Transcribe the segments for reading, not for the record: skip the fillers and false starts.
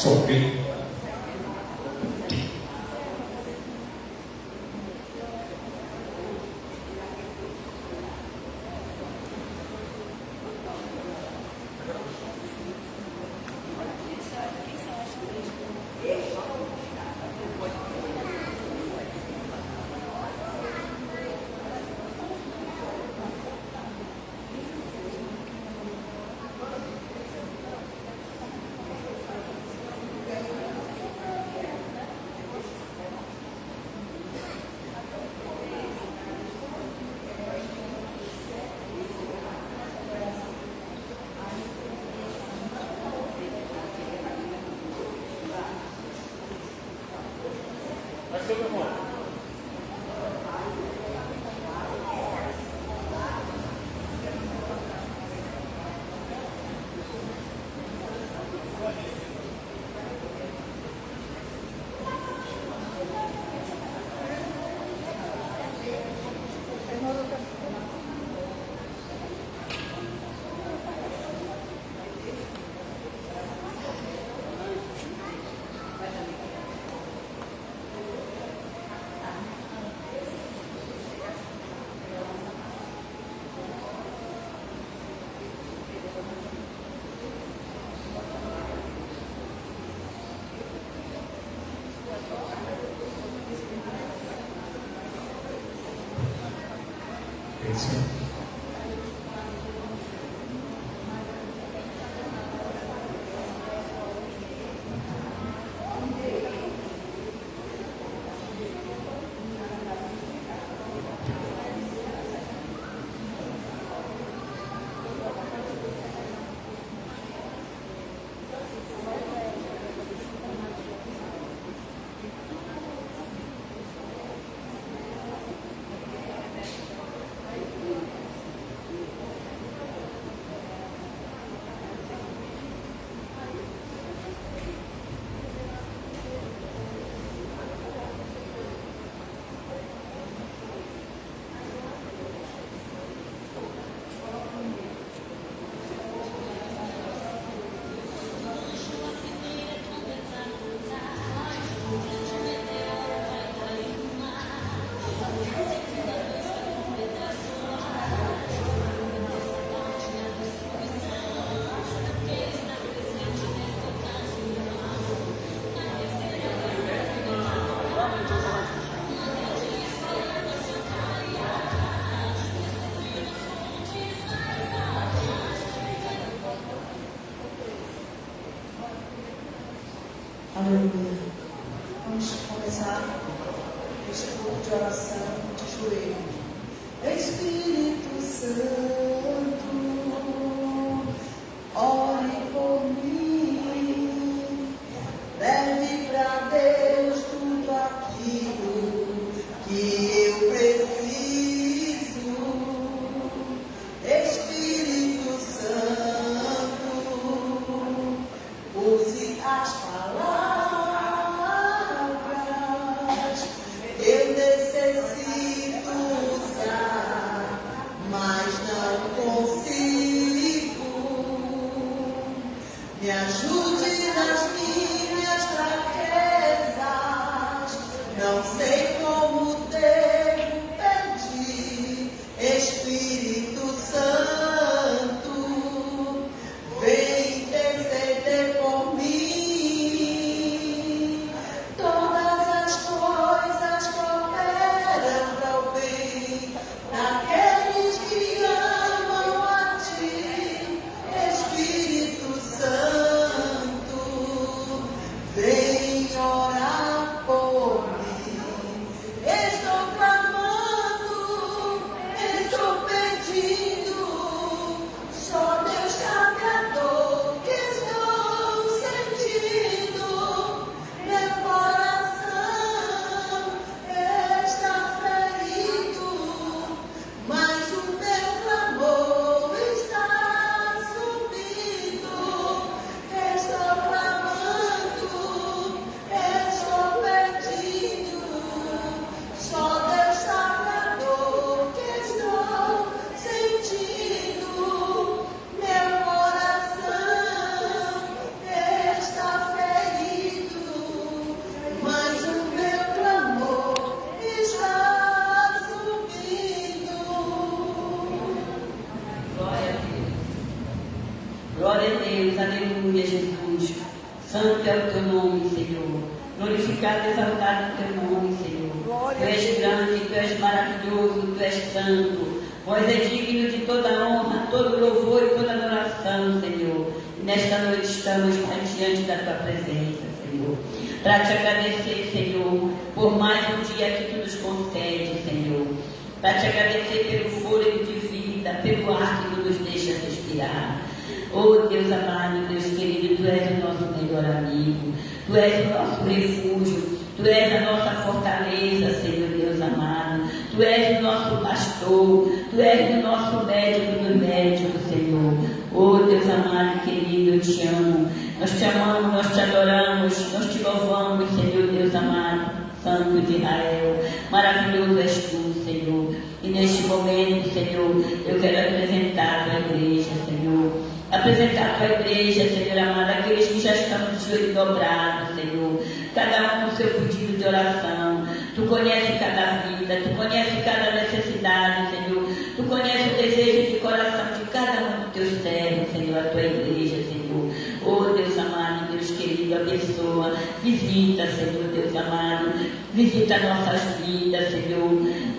Sopre. Aleluia. Vamos começar este culto de oração de joelho. Espírito Santo, ore por mim. Leve para Deus tudo aquilo que eu preciso. Espírito Santo, use as palavras. Eu necessito usar, mas não Santo é o teu nome, Senhor. Glorificado e exaltado o teu nome, Senhor. Tu és grande, tu és maravilhoso, tu és santo. Vós é digno de toda honra, todo louvor e toda adoração, Senhor. E nesta noite estamos diante da tua presença, Senhor. Para te agradecer, Senhor, por mais um dia que tu nos concede, Senhor. Para te agradecer pelo fôlego de vida, pelo ar que tu nos deixa respirar. Oh Deus amado, Deus querido, tu és o nosso melhor amigo. Tu és o nosso refúgio. Tu és a nossa fortaleza, Senhor Deus amado. Tu és o nosso pastor. Tu és o nosso médico do médico, Senhor. Oh Deus amado e querido, eu te amo. Nós te amamos, nós te adoramos, nós te louvamos, Senhor Deus amado, Santo de Israel. Maravilhoso és tu, Senhor. E neste momento, Senhor, eu quero apresentar a tua igreja, Senhor. Apresentar a tua igreja, Senhor amado, aqueles que já estão de joelho dobrado, Senhor. Cada um com seu pedido de oração. Tu conheces cada vida, tu conheces cada necessidade, Senhor. Tu conheces o desejo de coração de cada um dos teus servos, Senhor, a tua igreja, Senhor. Oh Deus amado, Deus querido, abençoa. Visita, Senhor Deus amado. Visita nossas vidas, Senhor.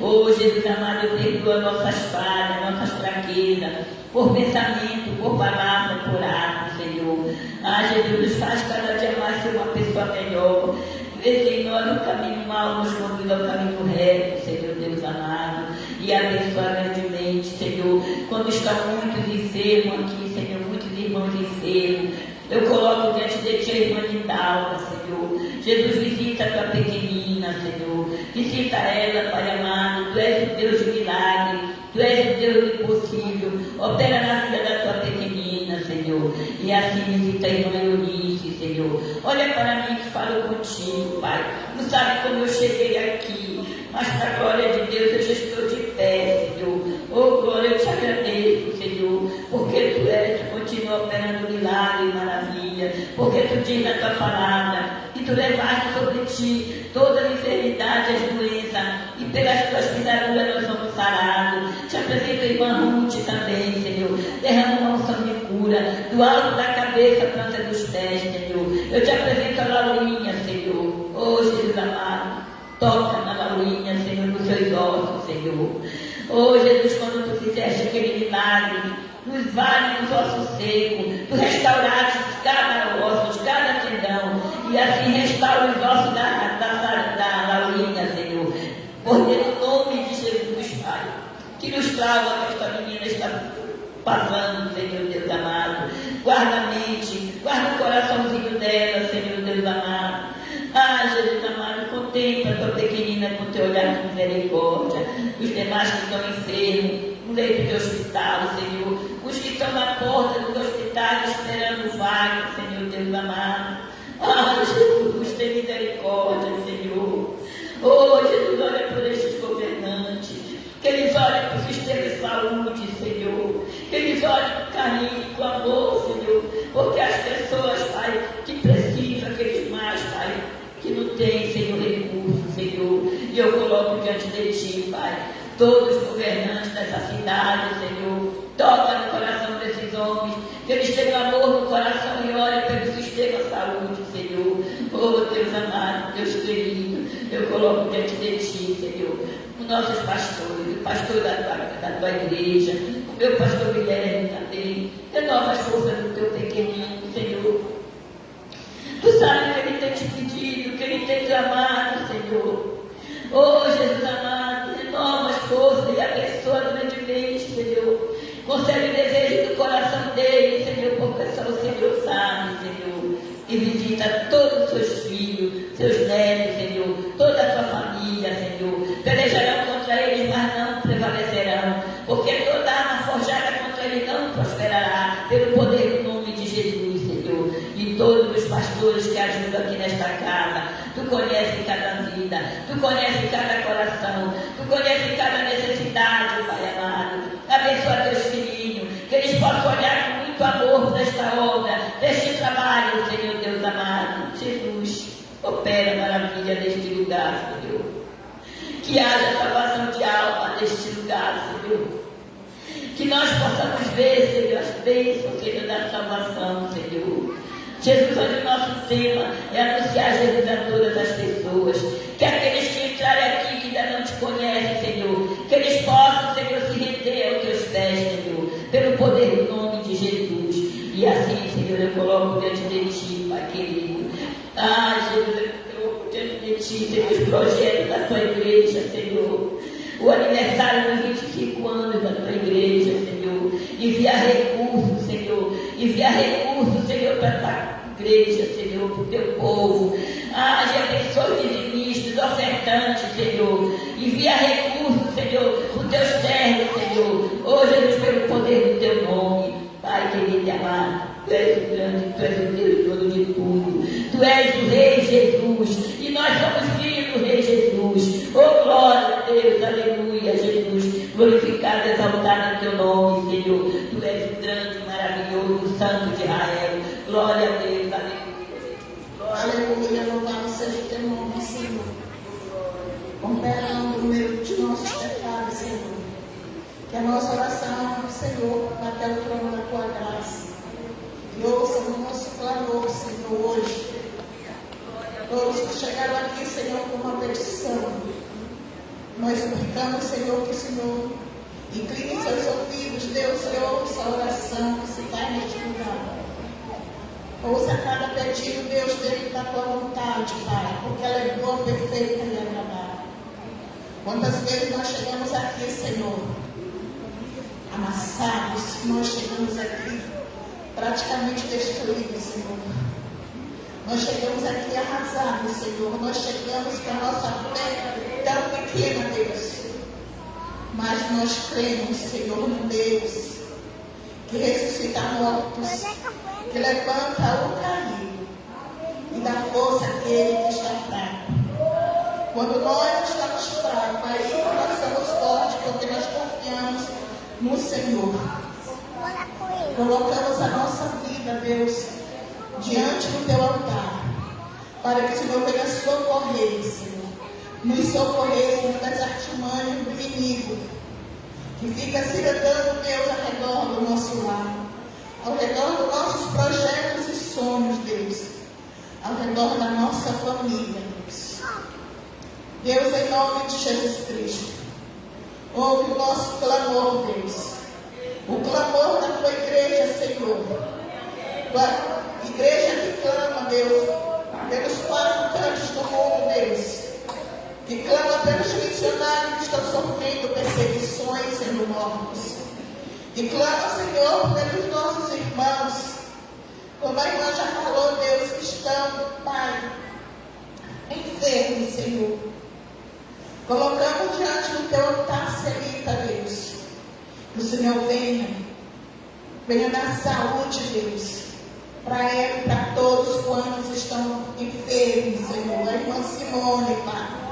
Oh Jesus amado, perdoa nossas falhas, nossas fraquezas. Por pensamento, por palavra, por ato, Senhor. Ah, Jesus, nos faz cada dia mais ser uma pessoa melhor. Vê em nós o caminho mau, nos conduz ao caminho reto, Senhor Deus amado. E abençoa grandemente, Senhor. Quando estão muitos enfermos aqui, Senhor, muitos irmãos enfermos, eu coloco diante de ti a irmã Nidalva, Senhor. Jesus, visita a tua pequenina, Senhor. Visita ela, Pai amado. Tu és o Deus de milagre. Tu és o Deus do impossível. Opera na vida da tua pequenina, Senhor. E assim visita a irmã Eunice, Senhor. Olha para mim que falo contigo, Pai. Não sabe como eu cheguei aqui. Mas para a glória de Deus eu já estou de pé, Senhor. Oh, glória, eu te agradeço, Senhor. Porque tu és, tu continua operando milagre e maravilha. Porque tu diz na tua palavra que tu levaste sobre ti toda a enfermidade e as doenças. E pelas tuas pisaduras nós somos sarados. Te apresento a irmã Ruth também, Senhor. Derrama uma unção de cura. Do alto da cabeça à planta dos pés, Senhor. Eu te apresento a Laurinha, Senhor. Oh, Jesus amado. Toca na Laurinha, Senhor, nos seus ossos, Senhor. Oh, Jesus, quando tu fizeste aquele milagre, nos vales, nos ossos secos, tu restauraste cada osso, cada tendão, e assim restaura os ossos da Laurinha, Senhor. Por no nome de Jesus, Pai, que nos traga que esta menina está passando, Senhor Deus amado. Guarda a mente, guarda o coraçãozinho dela, Senhor Deus amado. Ah, Jesus amado, contempla a tua pequenina com teu olhar de misericórdia. Os demais que estão enfermos, no leito de hospital, Senhor. Os que estão na porta do hospital esperando vaga, Senhor Deus amado. Ah, Jesus, tem misericórdia, Senhor. Oh, Jesus, olha por estes governantes. Que eles olhem para o sistema de saúde, Senhor. Que eles olhem com carinho, com amor, Senhor. Porque as pessoas, Pai, que precisam, aqueles mais, Pai, que não tem, Senhor, recurso, Senhor. E eu coloco diante de ti, Pai, todos os governantes dessa cidade, Senhor. Toca no coração desses homens, que eles tenham amor no coração e olhem pelo sistema de saúde, Senhor. Oh, Deus amado, Deus querido, eu coloco diante de ti, Senhor, os nossos pastores, o pastor da tua igreja, o meu pastor Guilherme também. Renova as forças do teu pequenino, Senhor. Tu sabes o que ele tem te pedido, o que ele tem clamado, Senhor. Oh, Jesus amado, renova as forças e abençoa grandemente, Senhor. Concede o desejo do coração dele, Senhor, porque só o Senhor sabe, Senhor. E visita todos os seus filhos, seus netos, Senhor, toda a tua família, Senhor. Pelejarão contra eles, mas não prevalecerão, porque toda arma forjada contra ele não prosperará, pelo poder do nome de Jesus, Senhor. E todos os pastores que ajudam aqui nesta casa, tu conheces cada vida, tu conheces cada coração, tu conheces cada necessidade, Pai amado. Abençoa teus filhinhos, que eles possam olhar com muito amor desta obra, deste trabalho, Senhor Deus amado. Jesus, opera maravilha neste lugar, Senhor. Que haja salvação de alma neste lugar, Senhor. Que nós possamos ver, Senhor, as bênçãos, Senhor, da salvação, Senhor. Jesus, hoje o nosso tema é anunciar Jesus a todas as pessoas. Que aqueles que entrarem aqui que ainda não te conhecem, Senhor, que eles possam, Senhor, se render aos teus pés, Senhor, pelo poder do nome de Jesus. E assim, Senhor, eu coloco diante de ti, Pai querido. Jesus, eu coloco diante de ti, Senhor, os projetos da tua igreja, Senhor. O aniversário dos 25 anos da tua igreja, Senhor. Envia recursos, Senhor. Envia recursos, Senhor, para a tua igreja, Senhor, para o teu povo. Já pessoas dizimistas, ofertantes, Senhor. Envia recursos, Senhor, para os teus servos, Senhor. Oh, Jesus, pelo poder do teu nome. Pai querido e amado, Tu és o grande, Tu és o Deus todo de tudo. Tu és o Rei Jesus. E nós somos filhos do Rei Jesus. Oh, glória a Deus, aleluia, Jesus. Glorificado, exaltado é o teu nome, Senhor. Tu és o grande, maravilhoso, santo de Israel. Glória a Deus, aleluia. Aleluia, louvado seja o teu nome, Senhor. Com perdão do meio de nossos pecados, Senhor. Que a nossa oração, Senhor, até o trono da tua graça. E ouça o nosso clamor, Senhor, hoje. Todos que chegaram aqui, Senhor, com uma petição. Nós suplicamos, Senhor, que o Senhor incline seus ouvidos, Deus, e ouça a oração que se faz neste lugar. Ouça cada pedido, Deus, dentro da tua vontade, Pai, porque ela é boa, perfeita e agradável. Quantas vezes nós chegamos aqui, Senhor, amassados, nós chegamos aqui praticamente destruídos, Senhor. Nós chegamos aqui arrasados, Senhor. Nós chegamos com a nossa fé tão pequena, Deus. Mas nós cremos, Senhor, no Deus que ressuscita mortos, que levanta o caído e dá força àquele que está fraco. Quando nós estamos fracos, aí nós somos fortes, porque nós confiamos no Senhor. Colocamos a nossa vida, Deus, diante do teu altar, para que o Senhor venha socorrer, Senhor. Nos socorrer, Senhor, das artimanhas do inimigo, que fica se andando, Deus, ao redor do nosso lar, ao redor dos nossos projetos e sonhos, Deus, ao redor da nossa família, Deus. Deus, em nome de Jesus Cristo, ouve o nosso clamor, Deus. O clamor da tua igreja, Senhor. Tua igreja que clama, Deus, pelos 4 cantos do mundo, Deus. Que clama pelos missionários que estão sofrendo perseguições, sendo mortos. Que clama, Senhor, pelos nossos irmãos. Como a irmã já falou, Deus, que estão, Pai, enfermos, Senhor. Colocamos diante do teu altar, Celita, Deus. Que o Senhor venha dar saúde, Deus, para ela e para todos quantos estão enfermos, Senhor. A irmã Simone, Pai.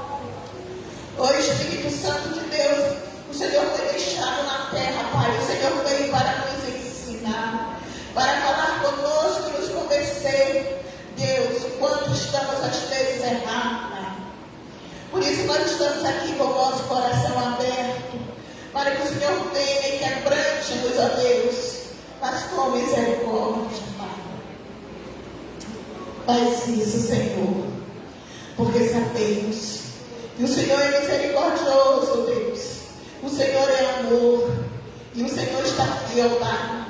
Ô Espírito Santo de Deus, o Senhor foi deixado na terra, Pai. O Senhor veio para nos ensinar, para falar conosco e nos convencer, Deus, o quanto estamos às vezes errados, Pai. Por isso nós estamos aqui com o nosso coração aberto, para que o Senhor venha e quebrante-nos, ó Deus, mas com misericórdia, Pai. Faz isso, Senhor, porque sabemos que o Senhor é misericordioso, Deus. O Senhor é amor, e o Senhor está aqui, ó Pai.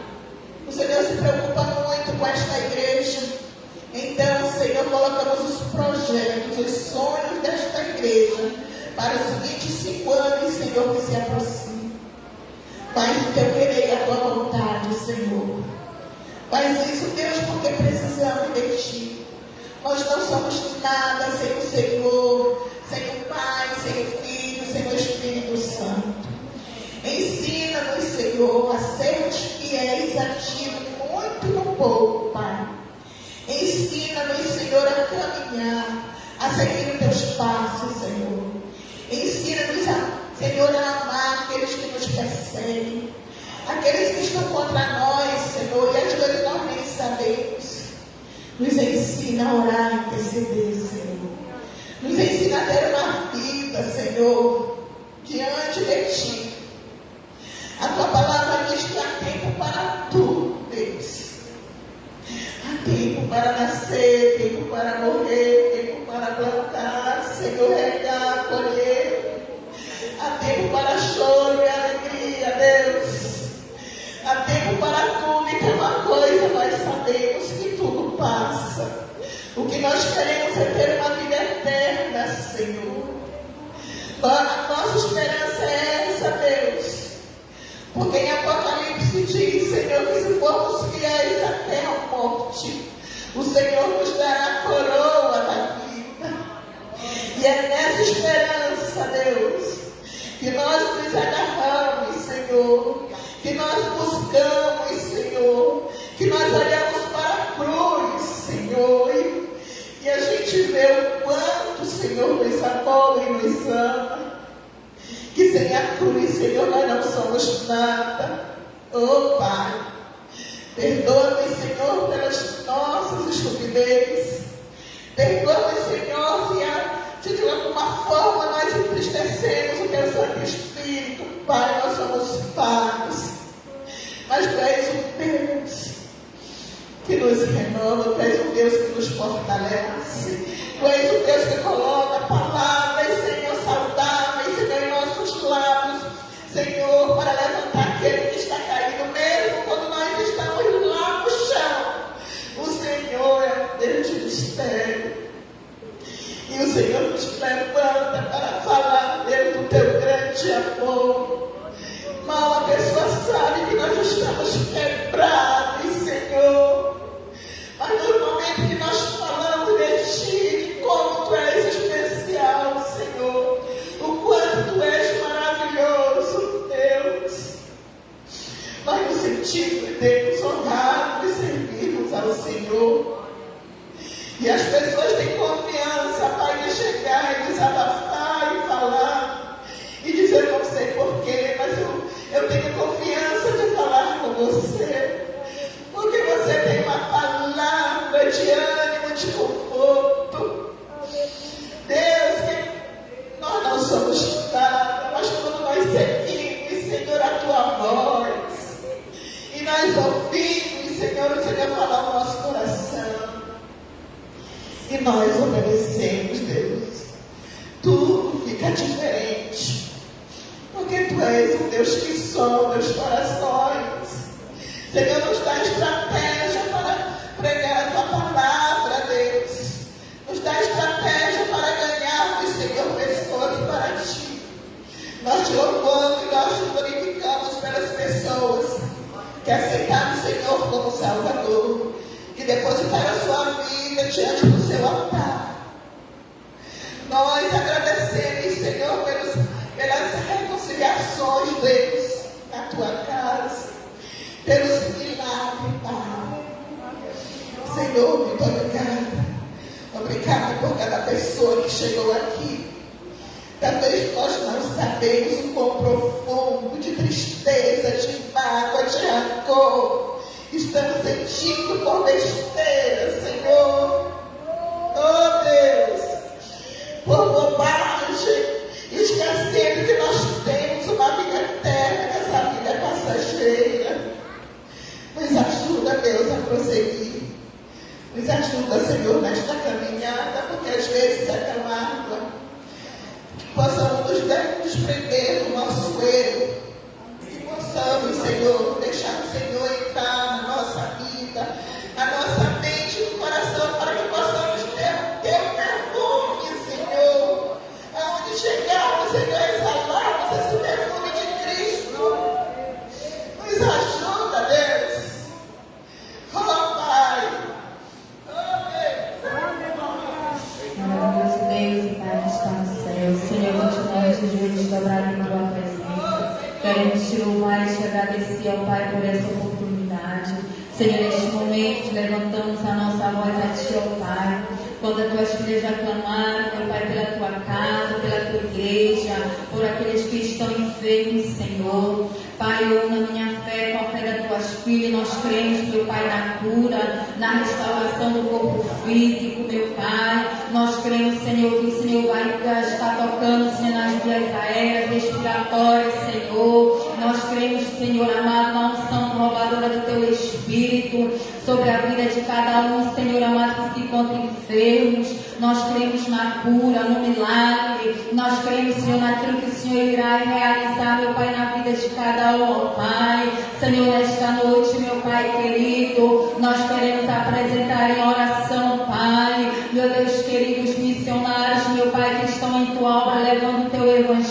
O Senhor se preocupa muito com esta igreja. Então, Senhor, colocamos os projetos, os sonhos desta igreja para os 25 anos, Senhor, que se aproximam. Faz o teu querer e a tua vontade, Senhor. Faz isso, Deus, porque precisamos de Ti. Nós não somos nada sem o Senhor, sem o Pai, sem o Filho, sem o Espírito Santo. Ensina-nos, Senhor, a sermos fiéis a Ti muito no pouco, Pai. Ensina-nos, Senhor, a caminhar, a seguir os Teus passos, Senhor. Ensina-nos, Senhor, a amar aqueles que nos perseguem, aqueles que estão contra nós, Senhor, e às vezes nós nem sabemos. Nos ensina a orar e interceder, Senhor. Nos ensina a ter uma vida, Senhor, diante de Ti. A Tua palavra diz que há tempo para tudo, Deus. Há tempo para A nossa esperança é essa, Deus. Porque em Apocalipse diz, Senhor, que se formos fiéis até a morte, o Senhor nos dará a coroa da vida. E é nessa esperança, Deus, que nós nos agarramos, Senhor, que nós buscamos, Senhor, que nós olhamos para a cruz, Senhor, e a gente vê o quanto o Senhor nos amou e nos ama. Que sem a cruz, Senhor, nós não somos nada. Oh, Pai, perdoa-nos, Senhor, pelas nossas estupidez. Perdoa-nos, Senhor, se de alguma forma nós entristecemos o teu Santo Espírito. Pai, nós somos falhos, mas Tu és o Deus que nos renova, Tu és o Deus que nos fortalece, Tu és o Deus que coloca palavras, Senhor, saudáveis, Senhor, em nossos lábios, Senhor, para levantar aquele que está caído, mesmo quando nós estamos lá no chão. O Senhor é um Deus de mistério, e o Senhor nos levanta para falar, Deus, do Teu grande amor. Mal a pessoa sabe que nós estamos quebrados, Senhor, mas no momento que nós falamos de Ti, como Tu és especial, Senhor, o quanto Tu és maravilhoso, Deus, nós nos sentimos, Deus, honrados e servimos ao Senhor. E as pessoas têm confiança, Pai, de chegar e desabafar e falar e dizer, não sei porquê, mas eu tenho confiança de falar com você, porque você tem uma palavra de ânimo, de conforto. Deus, que nós não somos nada, mas quando nós seguimos, Senhor, a Tua voz, e nós ouvimos, Senhor, o Senhor falar no nosso coração, e nós obedecemos, Deus, tudo fica diferente, porque Tu és um Deus que sonda os corações. Senhor, nos dá estratégia para pregar a Tua palavra, Deus. Nos dá estratégia para ganharmos, Senhor, pessoas para Ti. Nós Te louvamos e nós Te glorificamos pelas pessoas que aceitaram o Senhor como Salvador, que depositaram a sua vida diante do Seu altar. Nós agradecemos, Senhor, pelas reconciliações, Deus, na Tua casa, pelos milagres, Pai. Senhor, muito obrigada. Obrigada por cada pessoa que chegou aqui. Talvez nós não sabemos o quão profundo de tristeza, de mágoa, de rancor estamos sentindo por besteira, Senhor. Oh, Deus, por bobagem, esquecendo que nós temos uma vida eterna, que essa vida é passageira. Nos ajuda, Deus, a prosseguir. Nos ajuda, Senhor, nesta caminhada, porque às vezes é tão árdua. Que possamos nos desprender do nosso erro. Que possamos, Senhor, deixar o Senhor entrar na nossa vida, na nossa mente e no coração, para que possamos ter o Teu perfume, Senhor. Aonde chegarmos, Senhor, exalarmos esse perfume de Cristo. Nos ajuda, Deus. Oh, Pai. Maravilhoso Deus e Pai que está no céu. Senhor, continuamos de joelhos dobrados na Tua presença. Queremos Te louvar e Te agradecer, ó Pai, por essa oportunidade. Senhor, neste momento, levantamos a nossa voz a Ti, ó Pai. Quando as Tuas filhas já clamaram, meu Pai, pela Tua casa, pela Tua igreja, por aqueles que estão enfermos, Senhor. Pai, eu uno a minha fé com a fé das Tuas filhas. Nós cremos, meu Pai, na cura, na restauração do corpo físico, meu Pai. Nós cremos, Senhor, que o Senhor vai estar tocando, Senhor, nas vias aéreas, respiratórias, Senhor. Nós cremos, Senhor amado, na unção renovadora do Teu Espírito sobre a vida de cada um, Senhor amado, que se encontra enfermos. Nós cremos na cura, no milagre. Nós cremos, Senhor, naquilo que o Senhor irá realizar, meu Pai, na vida de cada um, ó Pai. Senhor, nesta noite, meu Pai querido, nós queremos apresentar em oração, Pai, meu Deus querido, os missionários, meu Pai, que estão em Tua obra, levando o Teu Evangelho.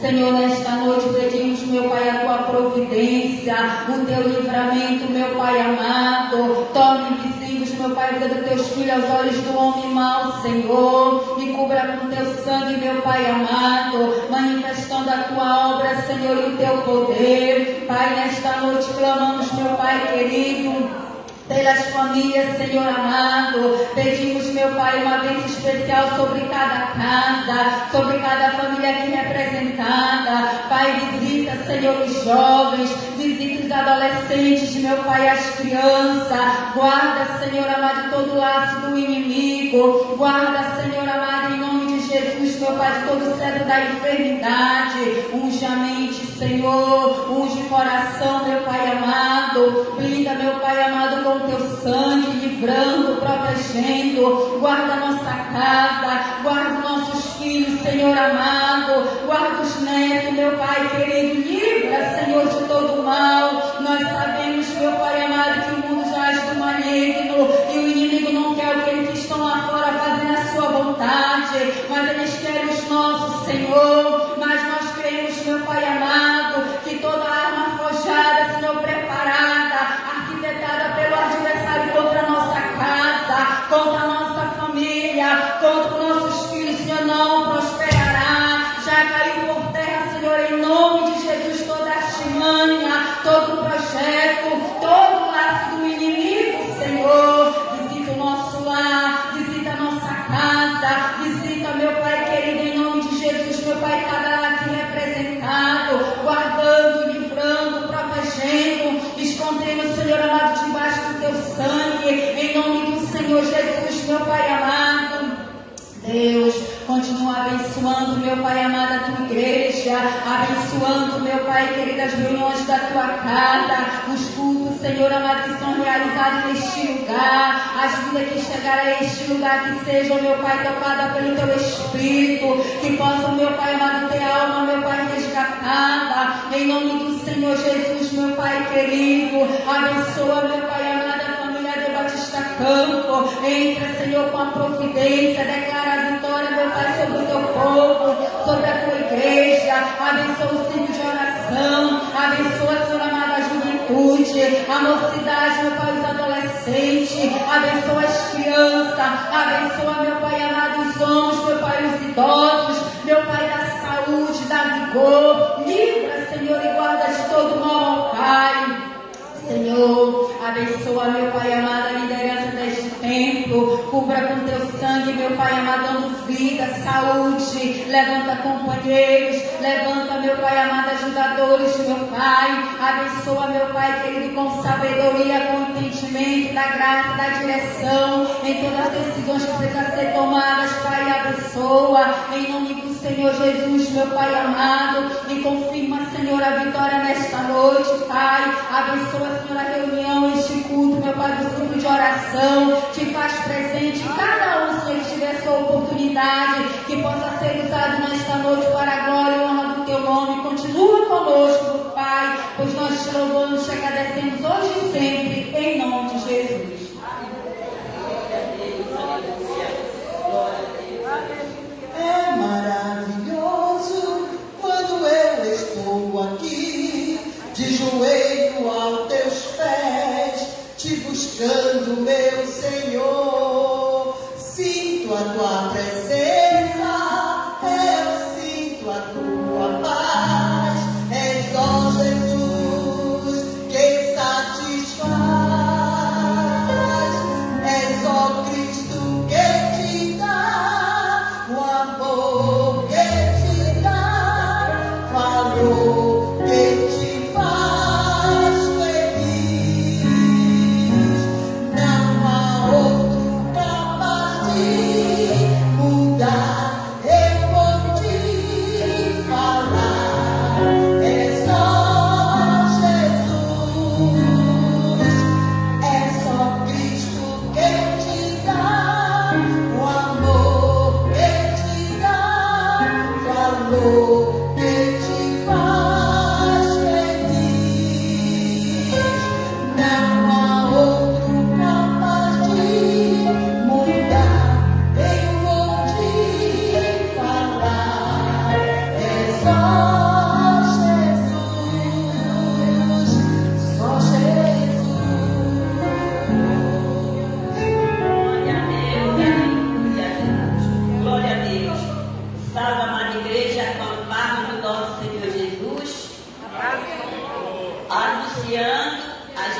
Senhor, nesta noite pedimos, meu Pai, a tua providência, o teu livramento, meu Pai amado. Torne visíveis, meu Pai, a vida dos teus filhos aos olhos do homem mau, Senhor, e cubra com teu sangue, meu Pai amado, manifestando a tua obra, Senhor, e o teu poder. Pai, nesta noite clamamos, meu Pai querido, pelas famílias, Senhor amado. Pedimos, meu Pai, uma bênção especial sobre cada casa, sobre cada família aqui representada. Pai, visita, Senhor, os jovens, visita os adolescentes, meu Pai, as crianças. Guarda, Senhor amado, todo o laço do inimigo. Guarda, Senhor amado, em nome de Jesus, meu Pai, de todo o cetro da enfermidade. Unge a mente, Senhor, unge o coração, meu Pai amado. Blinda, meu Pai amado, com teu sangue, livrando, protegendo. Guarda a nossa casa, guarda nossos filhos, Senhor amado. Guarda os netos, meu Pai querido. Livra, Senhor, de todo o mal. Nós sabemos, meu Pai amado, que o mundo jaz do maligno e o inimigo não quer aqueles que estão lá fora fazendo a sua vontade, mas eles querem os nossos, Senhor. Mas nós cremos, meu Pai amado, que toda arma forjada, Senhor, preparada, arquitetada pelo adversário contra a nossa casa, contra a nossa família, contra os nossos filhos, Senhor, não prosperará. Já caiu por terra, Senhor, em nome de Jesus, toda artimanha, todo projeto, todo laço do inimigo, Senhor. Visita o nosso lar, visita a nossa casa, visita, meu Pai querido, em nome de Jesus, meu Pai, cada lar aqui representado, guardando, livrando, protegendo, escondendo, Senhor amado, debaixo do teu sangue, em nome do Senhor Jesus, meu Pai amado. Deus, continua abençoando, meu Pai amado, a tua igreja, abençoando, meu Pai querido, as reuniões da tua casa, os cultos, Senhor amado, que são realizados neste lugar, as vidas que chegaram a este lugar, que sejam, meu Pai, tocadas pelo teu Espírito, que possam, meu Pai amado, ter alma, meu Pai, resgatada, em nome do Senhor Jesus, meu Pai querido. Abençoa, meu Pai amado, a família de Batista Campo. Entra, Senhor, com a providência, declara a vitória, meu Pai, sobre o teu povo, sobre a tua igreja. Abençoa o ciclo de oração, abençoa, Senhor amado, a juventude, a mocidade, meu Pai, os adolescentes, abençoa as crianças, abençoa, meu Pai amado, os homens, meu Pai, os idosos, meu Pai, da saúde, da vigor. Livra, Senhor, e guarda de todo mal, Pai. Senhor, abençoa, meu Pai amado, a liderança deste templo, cubra com teu sangue, meu Pai amado, dando vida, saúde, levanta companheiros, levanta, meu Pai amado, ajudadores, meu Pai, abençoa, meu Pai querido, com sabedoria, com entendimento, da graça, da direção, em todas as decisões que precisam ser tomadas, Pai, abençoa, em nome do Senhor Jesus, meu Pai amado, e confirma, Senhor, a vitória nesta noite, Pai, abençoa, Senhor, a reunião, este culto, meu Pai, do ciclo de oração, te faz presente em cada um, Senhor, que tiver sua oportunidade, que possa ser usado nesta noite para a glória e honra do teu nome. Continua conosco, Pai, pois nós te louvamos, te agradecemos hoje e sempre, em nome de Jesus. É maravilhoso quando eu estou aqui, de joelho aos teus pés, te buscando, meu Senhor. Sinto a tua presença, eu sinto a tua paz. É só Jesus quem satisfaz.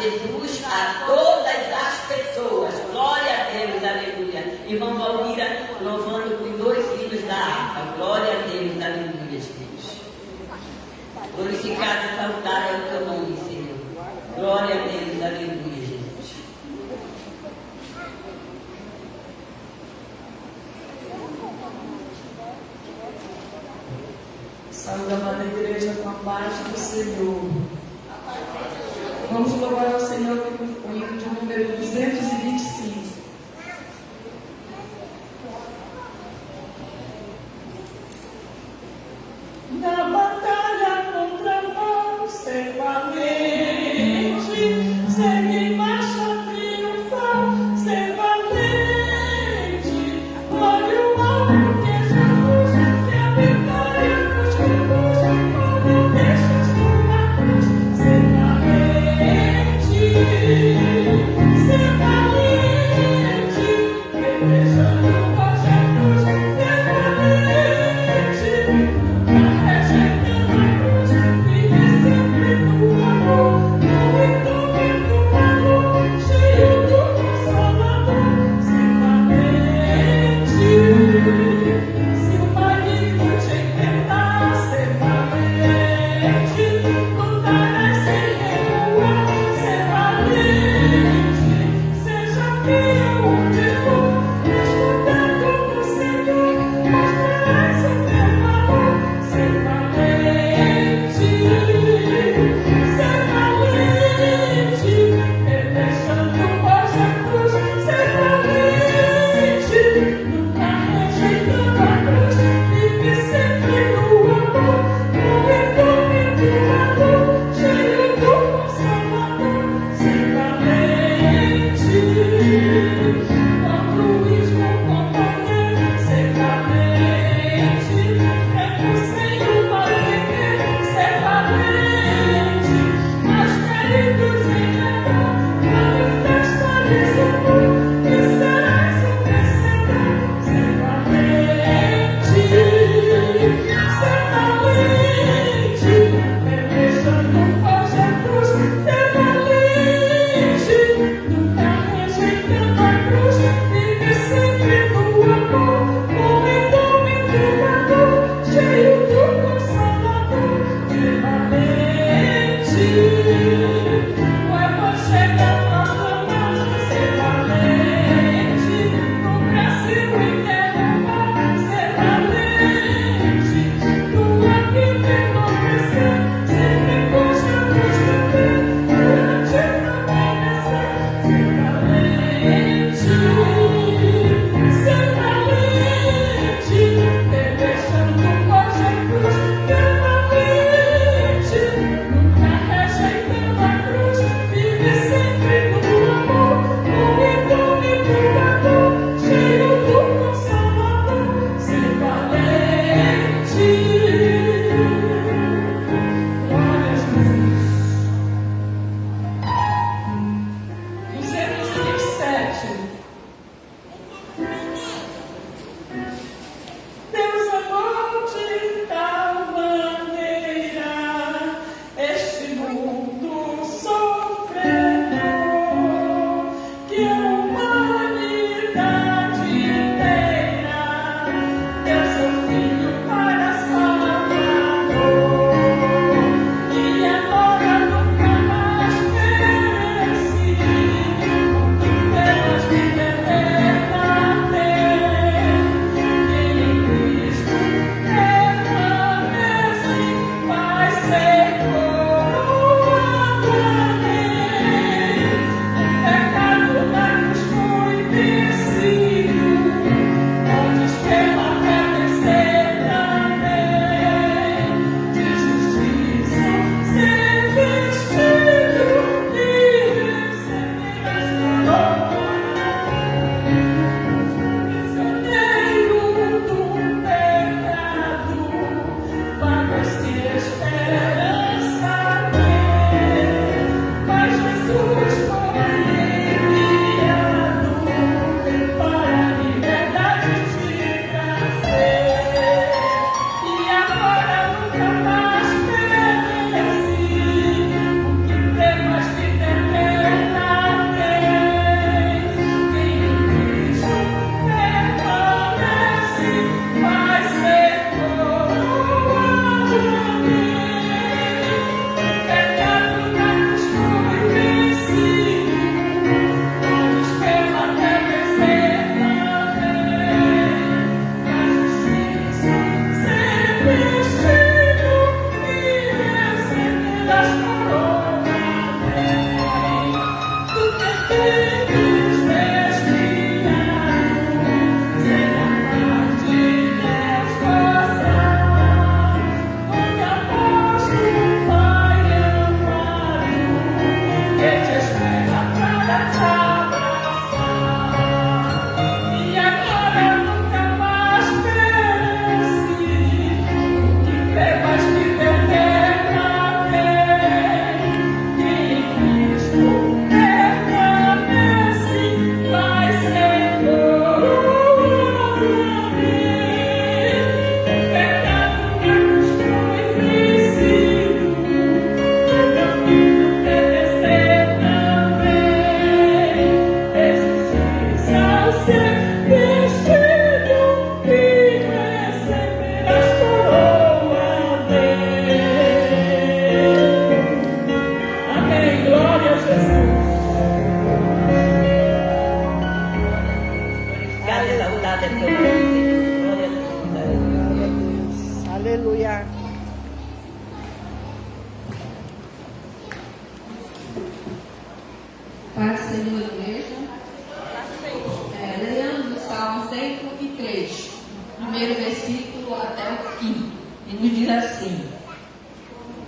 Jesus a todas as pessoas. Glória a Deus, aleluia. Irmão Valmira louvando com 2 hinos da harpa. Glória a Deus, aleluia, Deus. Glorificado e exaltado é o teu nome, Senhor. Glória a Deus, aleluia, Jesus. Saúde, amada igreja, com a paz do Senhor. Vamos louvar ao Senhor com o hino de número 225. Na batalha contra nós, ser valente, segue em marcha triunfal, ser valente. Olha o alvo que é Jesus, que a vitória nos conduz, não deixa sua cruz, ser valente.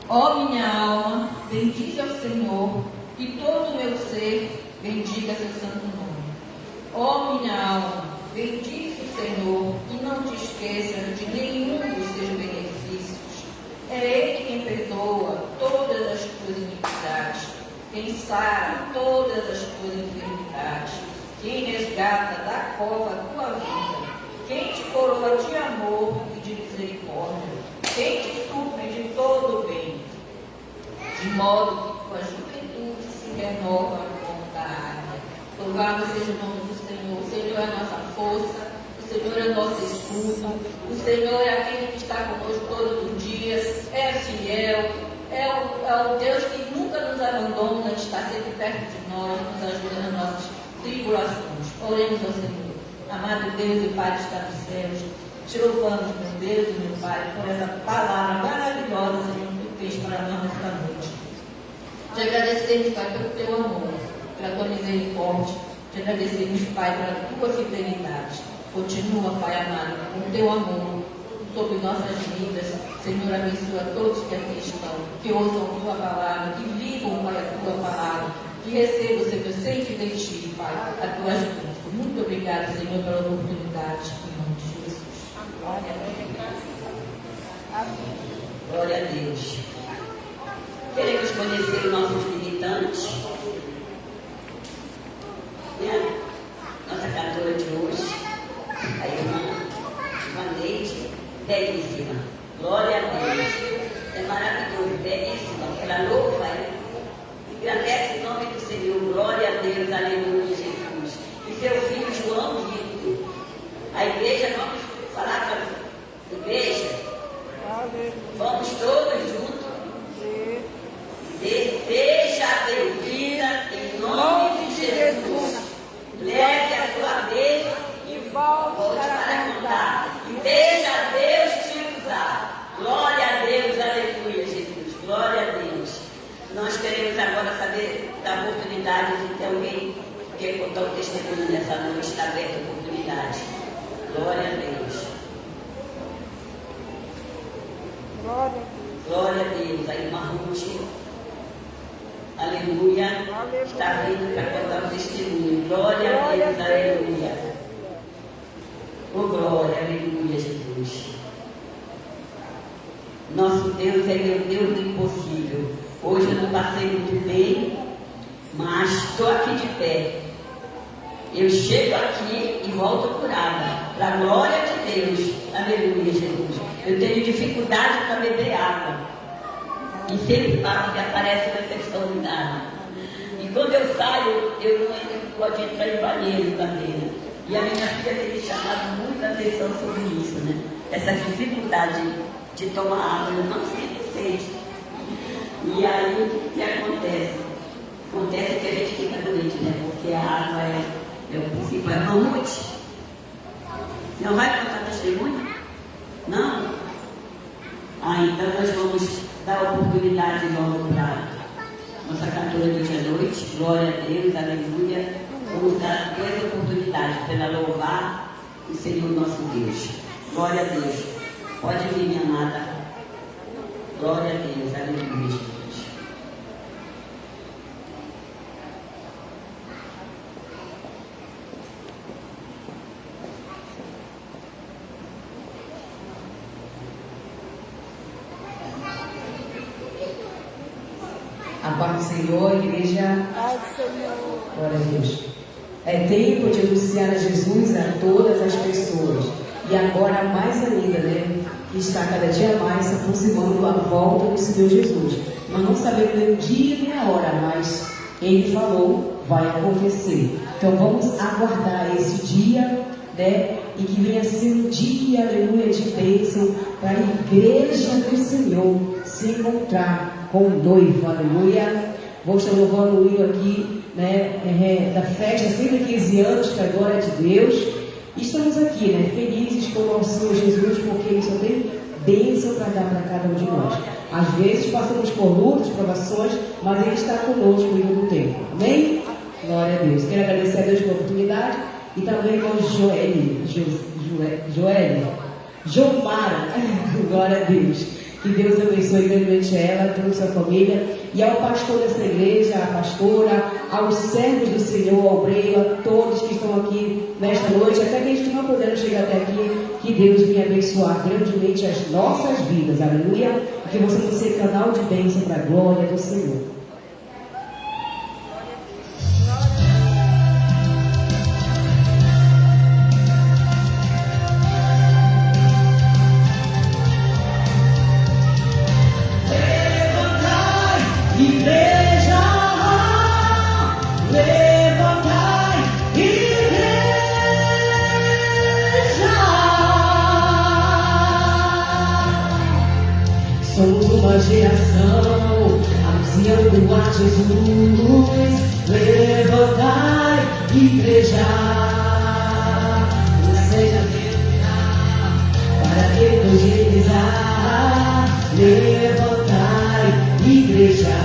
Ó minha alma, bendize ao Senhor, e todo o meu ser bendiga seu santo nome. Ó minha alma, bendize o Senhor, e não te esqueça de nenhum dos seus benefícios. É Ele quem perdoa todas as tuas iniquidades, quem sara todas as tuas enfermidades, quem resgata da cova a tua vida, quem te coroa de amor e de misericórdia, quem te supre de todo o bem, de modo que tua juventude se renova como da águia. Louvado seja o nome do Senhor. O Senhor é a nossa força, o Senhor é o nosso escudo, o Senhor é aquele que está conosco todos os dias, é fiel, é o Deus que nunca nos abandona, está sempre perto de nós, nos ajuda nas nossas tribulações. Oremos ao Senhor. Amado Deus e Pai que está nos céus, te louvamos, meu Deus e meu Pai, por essa palavra maravilhosa, Senhor, que tu fez para nós nesta noite. Te agradecemos, Pai, pelo teu amor, pela tua misericórdia. Te agradecemos, Pai, pela tua fidelidade. Continua, Pai amado, com o teu amor sobre nossas vidas. Senhor, abençoa todos que aqui estão, que ouçam a tua palavra, que vivam, Pai, a tua palavra, que recebam, Senhor, sempre de ti, Pai, a tua ajuda. Muito obrigado, Senhor, pela oportunidade. Em nome de Jesus. Glória a Deus. Glória a Deus. Queremos conhecer os nossos militantes. Nossa cantora de hoje, a irmã Neide, belíssima. Glória a Deus. É maravilhoso, belíssima. Ela louva e engrandece o nome do Senhor. Glória a Deus, aleluia, Jesus. E seu filho João Vitor. A igreja, vamos falar para a igreja. Vamos todos juntos. Seja bem-vinda em nome de Jesus. Leve a sua vez e volte para contar. E deixa Deus te usar. Glória a Deus, aleluia, Jesus. Glória a Deus. Nós queremos agora saber da oportunidade de ter alguém que quer contar o testemunho nessa noite. Está aberta a oportunidade. Glória a Deus. Glória a Deus. A irmã Ruth, aleluia, está vindo para contar o testemunho. Glória a Deus, aleluia. Oh, glória, aleluia, Jesus. Nosso Deus é meu Deus do impossível. Hoje eu não passei muito bem, mas estou aqui de pé. Eu chego aqui e volto curada. Para a glória de Deus. Aleluia, Jesus. Eu tenho dificuldade para beber água. E sempre paro que aparece uma infecção urinária. E quando eu saio, eu não posso entrar em banheiro também. Né? E a minha filha tem me chamado muita atenção sobre isso, né? Essa dificuldade de tomar água, eu não sinto sede. E aí, o que acontece? Acontece que a gente fica doente, né? Porque a água é o principal. Não, Ruth? Não vai contar testemunho? Não? Então nós vamos dar oportunidade logo para nossa cantora de hoje à noite. Glória a Deus, aleluia. Vamos dar 2 oportunidades para ela louvar o Senhor nosso Deus. Glória a Deus. Pode vir, minha amada. Glória a Deus, aleluia, Jesus. A paz do Senhor, igreja. Paz do Senhor. Glória a Deus. É tempo de anunciar a Jesus a todas as pessoas. E agora mais ainda, né? Que está cada dia mais se aproximando a volta do Senhor Jesus. Nós não sabemos nem o dia nem a hora, mas Ele falou, vai acontecer. Então vamos aguardar esse dia, né? E que venha ser um dia, aleluia, de bênção para a igreja do Senhor se encontrar com o noivo, aleluia. Vou estar louvando o hino aqui, né, da festa, 115 anos, para a glória de Deus. E estamos aqui, né, felizes com o nosso Senhor Jesus, porque Ele só tem bênção para dar para cada um de nós. Às vezes passamos por lutas, provações, mas Ele está conosco em todo o tempo. Amém? Glória a Deus. Quero agradecer a Deus pela oportunidade e também ao Joelme, Jomara, glória a Deus. Que Deus abençoe grandemente ela, toda a sua família, e ao pastor dessa igreja, à pastora, aos servos do Senhor, ao obreiro, a todos que estão aqui nesta noite, até aqueles que não puderam chegar até aqui, que Deus venha abençoar grandemente as nossas vidas, aleluia, e que você possa ser canal de bênção para a glória do Senhor. Igreja, levantai, igreja. Somos uma geração anunciando a Jesus. Levantai, igreja. Seja para evangelizar. Levantai, igreja.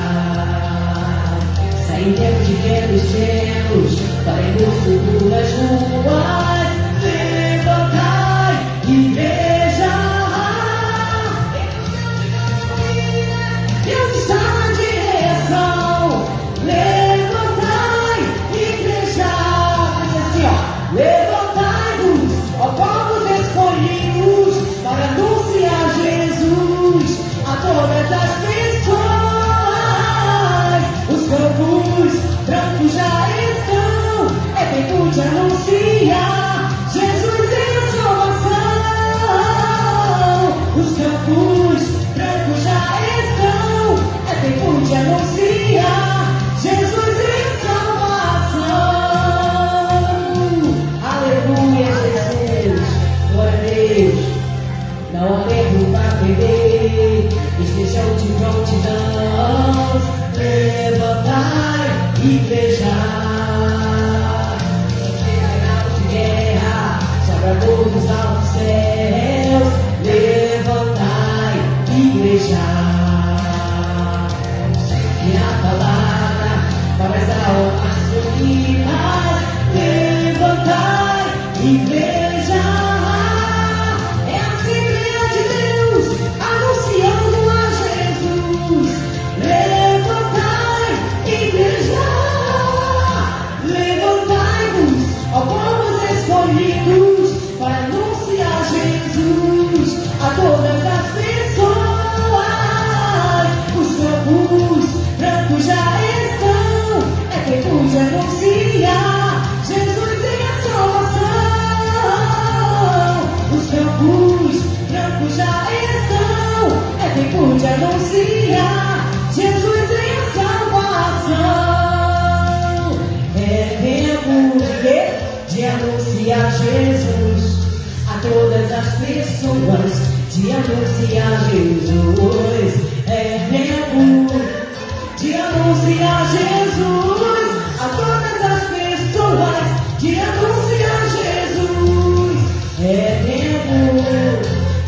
Em tempo de quebra os céus, faremos tudo nas ruas. Levantai, igreja. Deus está na direção. Levantai, igreja. Diz assim, ó. Levantai-vos, ó povos escolhidos, para anunciar Jesus a todas as pessoas. Os campos brancos já estão, é tempo de anunciar Jesus é a salvação. Os campos brancos já estão, é tempo de anunciar Jesus é a salvação. Aleluia, Jesus. Glória a Deus. Não há tempo para perder, estejam de prontidão. Levantai, igreja. De guerra, sobra todos os altos céus. Levantai, igreja. E a palavra para as almas unidas. Levantai, igreja. É a Assembleia de Deus anunciando a Jesus. Levantai, igreja. Levantai-vos, ó povos escolhidos, para anunciar Jesus a todas as pessoas. Os campos brancos já estão, é tempo de anunciar Jesus é a salvação. Os campos brancos já estão, é tempo de anunciar Jesus é a salvação. É tempo de anunciar Jesus a todas as pessoas, de anunciar Jesus. É tempo de anunciar Jesus a todas as pessoas, de anunciar Jesus. É tempo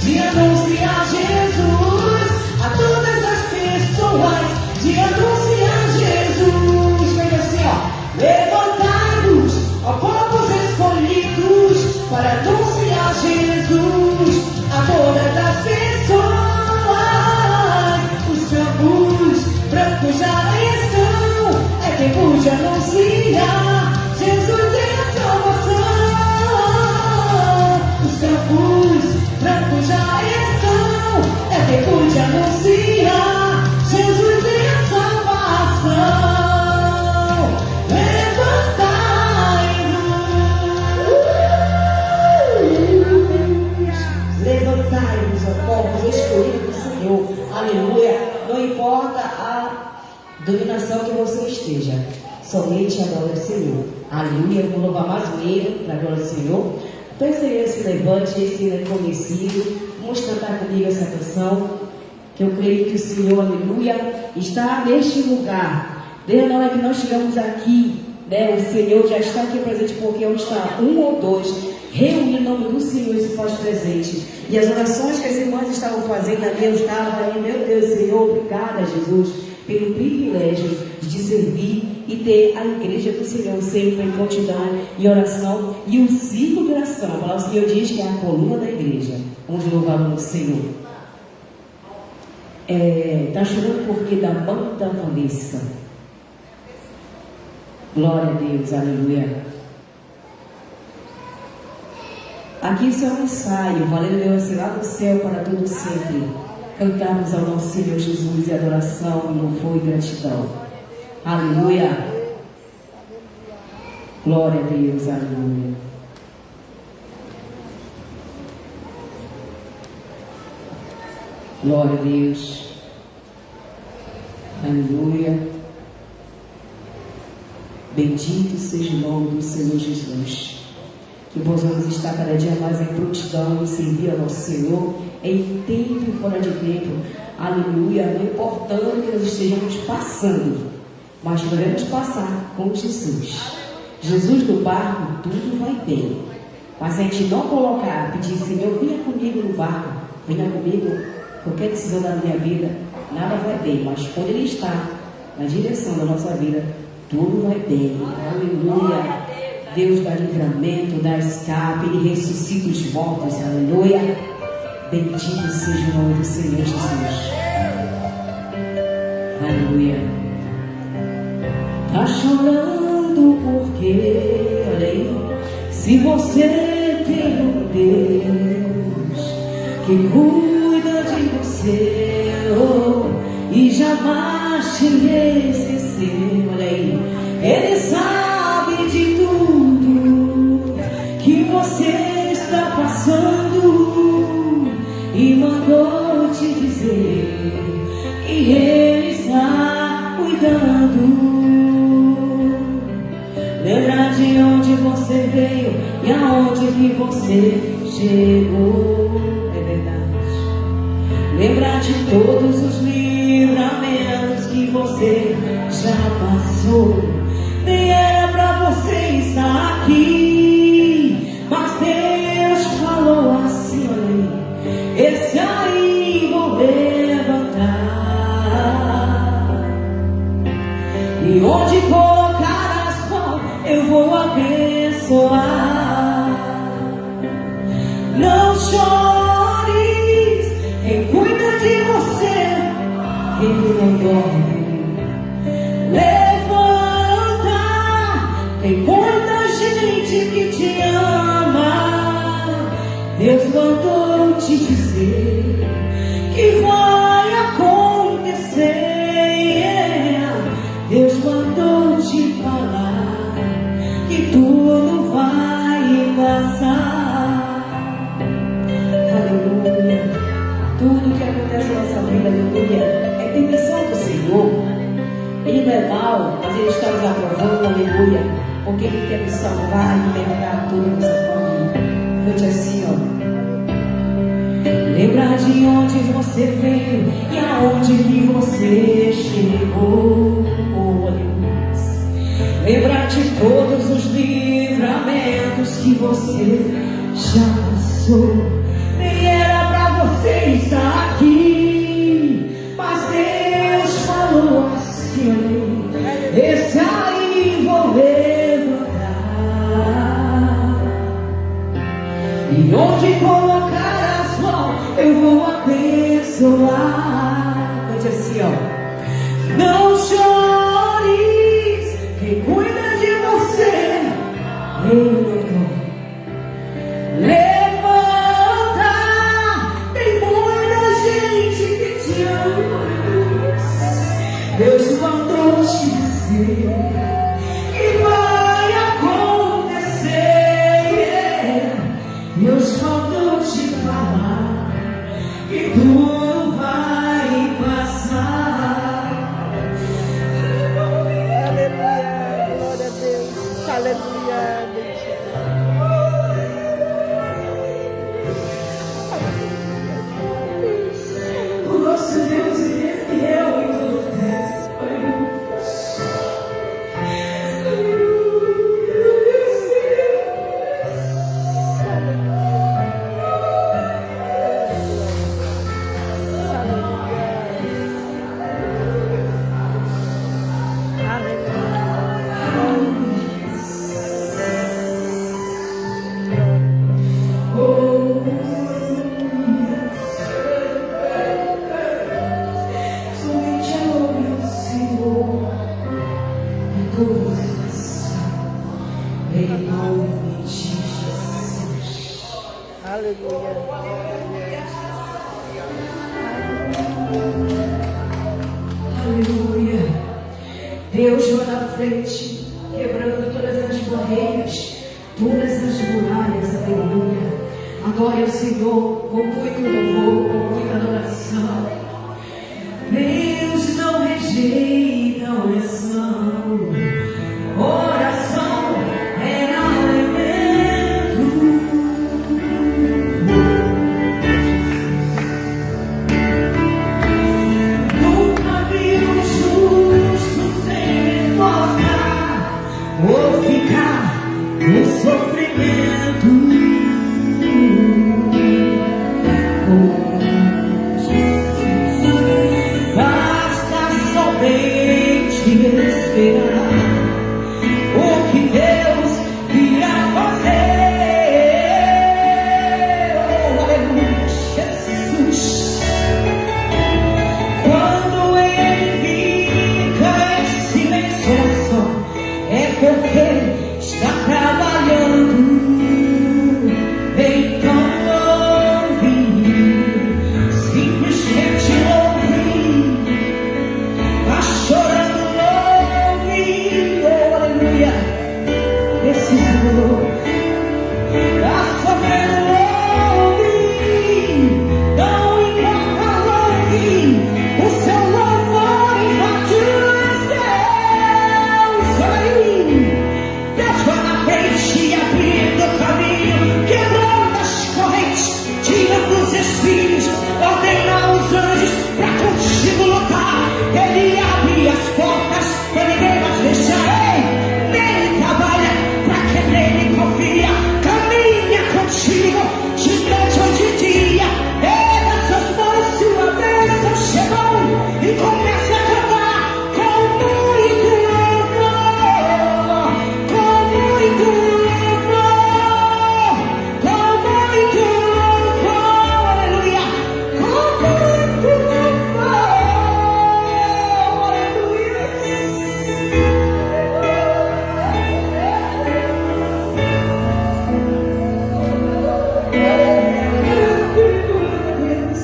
de anunciar Jesus a todas as pessoas, de anunciar Jesus. Vem assim, ó. Levantai-vos, ó povos escolhidos, para anunciar Jesus a todas as pessoas. Os campos brancos já estão, é tempo de anunciar Jesus é a salvação. Os campos brancos já estão, é tempo de anunciar Jesus é a salvação. Levantai-vos, ó povos escolhidos do Senhor. Aleluia. Não importa a dominação que você esteja, somente adore o Senhor. Aleluia. Vou louvar mais um hino para a glória do Senhor. Então, Senhor, se levante, esse hino é conhecido. Vamos cantar comigo essa canção, que eu creio que o Senhor, aleluia, está neste lugar. Desde a hora que nós chegamos aqui, né, o Senhor já está aqui presente, porque onde está um ou dois, reunir o nome do Senhor e se faz presente. E as orações que as irmãs estavam fazendo ali, eu estava ali, meu Deus, Senhor, obrigada, Jesus, pelo privilégio de te servir e ter a igreja do Senhor sempre em prontidão e oração. E o ciclo de oração, o Senhor diz que é a coluna da igreja. Vamos louvar o Senhor. Está chorando porque da mão da Vanessa. Glória a Deus, aleluia. Aqui isso é um ensaio, valendo Deus lá do céu para todo sempre. Cantarmos ao nosso Senhor Jesus em adoração, louvor e gratidão. Aleluia. Glória a Deus, aleluia. Glória a Deus. Aleluia. Bendito seja o nome do Senhor Jesus. Que possamos estar cada dia mais em prontidão e servir ao nosso Senhor em tempo e fora de tempo. Aleluia. Não importando que nós estejamos passando, mas devemos passar com Jesus. Jesus no barco, tudo vai bem. Mas se a gente não colocar, pedir, Senhor, venha comigo no barco, venha comigo, qualquer decisão da minha vida, nada vai bem. Mas quando Ele está na direção da nossa vida, tudo vai bem. Aleluia. Deus dá livramento, dá escape, Ele ressuscita os mortos. Aleluia. Bendito seja o nome do Senhor Jesus. Aleluia. Tá chorando porque, olha aí, se você tem um Deus que cuida de você, e jamais te esqueceu, olha aí, Ele sabe de tudo que você está passando e mandou te dizer que Ele está cuidando. Lembrar de onde você veio e aonde que você chegou, é verdade. Lembrar de todos os livramentos que você já passou. Nem era pra você estar aqui, mas Deus falou assim, olha aí, esse aí vou levantar, e onde colocar as mãos eu vou abençoar. Não chores, quem cuida de você, Ele não dorme. Levanta, tem muita gente que te ama. Deus mandou te dizer que vai acontecer. Deus mandou te falar que tudo vai passar. Aleluia. Tudo que acontece na nossa vida, aleluia, é permissão do Senhor. Ele não é mal, mas Ele está nos aprovando, aleluia, porque Ele quer nos salvar e libertar toda a nossa família. Cante assim, ó. Lembrar de onde você veio e aonde que você chegou, oh, aleluia. Lembrar de todos os livramentos que você já passou. Nem era pra você estar aqui, mas Deus falou assim, esse aí vou levantar, e onde colocar as mãos eu vou abençoar. Cante assim, ó. Não chores, quem cuida de você, Ele não dorme. Levanta, tem muita gente que te ama. Deus mandou te dizer que vai acontecer. Deus mandou te falar que tudo vai passar. Aleluia, glória a Deus, aleluia, O nosso Deus, Ele é fiel em todo tempo. Aleluia. Deus vai na frente, quebrando todas as barreiras, todas as muralhas. Aleluia. Adore ao Senhor com muito louvor, com muita adoração. Deus não rejeita a oração. Oração é alimento. Nunca vi um justo sem resposta ou ficar no sofrimento. Basta somente esperar o que Deus irá fazer. Oh, aleluia, Jesus. Quando Ele fica em silêncio, oração é porque está trabalhando. Então simplesmente ouvi, tá chorando, ouvi, oh aleluia, preciso, tá sofrendo, ouvi, não importa, ouvi, o seu louvor invadiu os céus, olha aí, Deus vai na frente, abrindo o caminho, quebrando as correntes, tirando os espinhos, ordena os anjos pra contigo lutar. Ele abre as portas pra ninguém mais fechar. Ei, nele trabalha pra quem nele confia. Caminha contigo de noite ou de dia. Erga suas mãos, sua bênção chegou e comece a cantar com muito louvor, com muito louvor, com muito louvor, aleluia, com muito louvor, aleluia.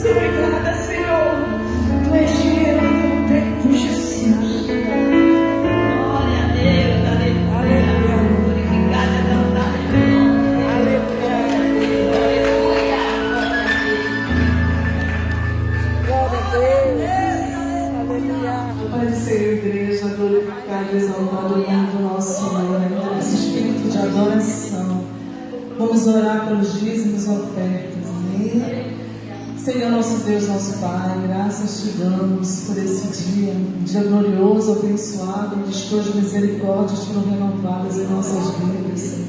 Obrigada, Senhor, tu és fiel no tempo, Jesus. Glória a Deus, aleluia. Glorificado, exaltado é o nome. Aleluia. Pai do Senhor, igreja, glorificado e exaltado o nome do nosso Senhor, esse espírito de adoração. Vamos orar pelos dízimos e ofertas, amém? Senhor, nosso Deus, nosso Pai, graças te damos por esse dia, um dia glorioso, abençoado, onde as tuas misericórdias foram renovadas em nossas vidas, Senhor.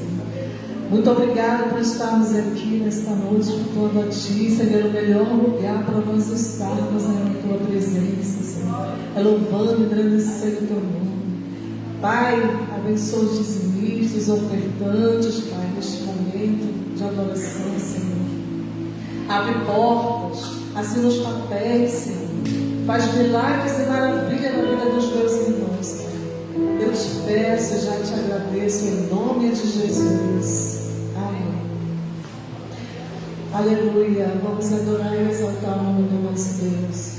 Muito obrigado por estarmos aqui nesta noite junto a Ti, Senhor, o melhor lugar para nós estarmos na Tua presença, Senhor, é louvando e agradecendo o Teu nome. Pai, abençoa os dizimistas, os ofertantes, Pai, neste momento de adoração, Senhor. Abre portas, assina os papéis, Senhor. Faz milagres e maravilha na vida dos meus irmãos, Senhor. Eu te peço e já te agradeço em nome de Jesus. Amém. Aleluia. Vamos adorar e exaltar o nome do nosso Deus.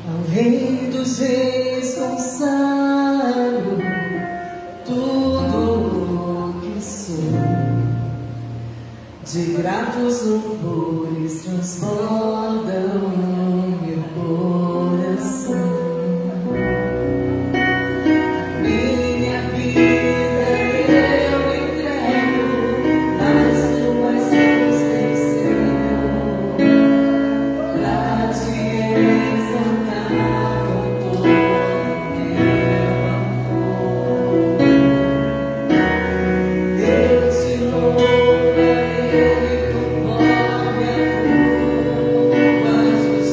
Ao Rei dos Reis consagro tudo o que sou. De gratos louvores transbordam meu coração. Minha vida eu entrego nas tuas mãos, Senhor, pra te exaltar com todo o meu amor. Eu te louvarei conforme a tua justiça.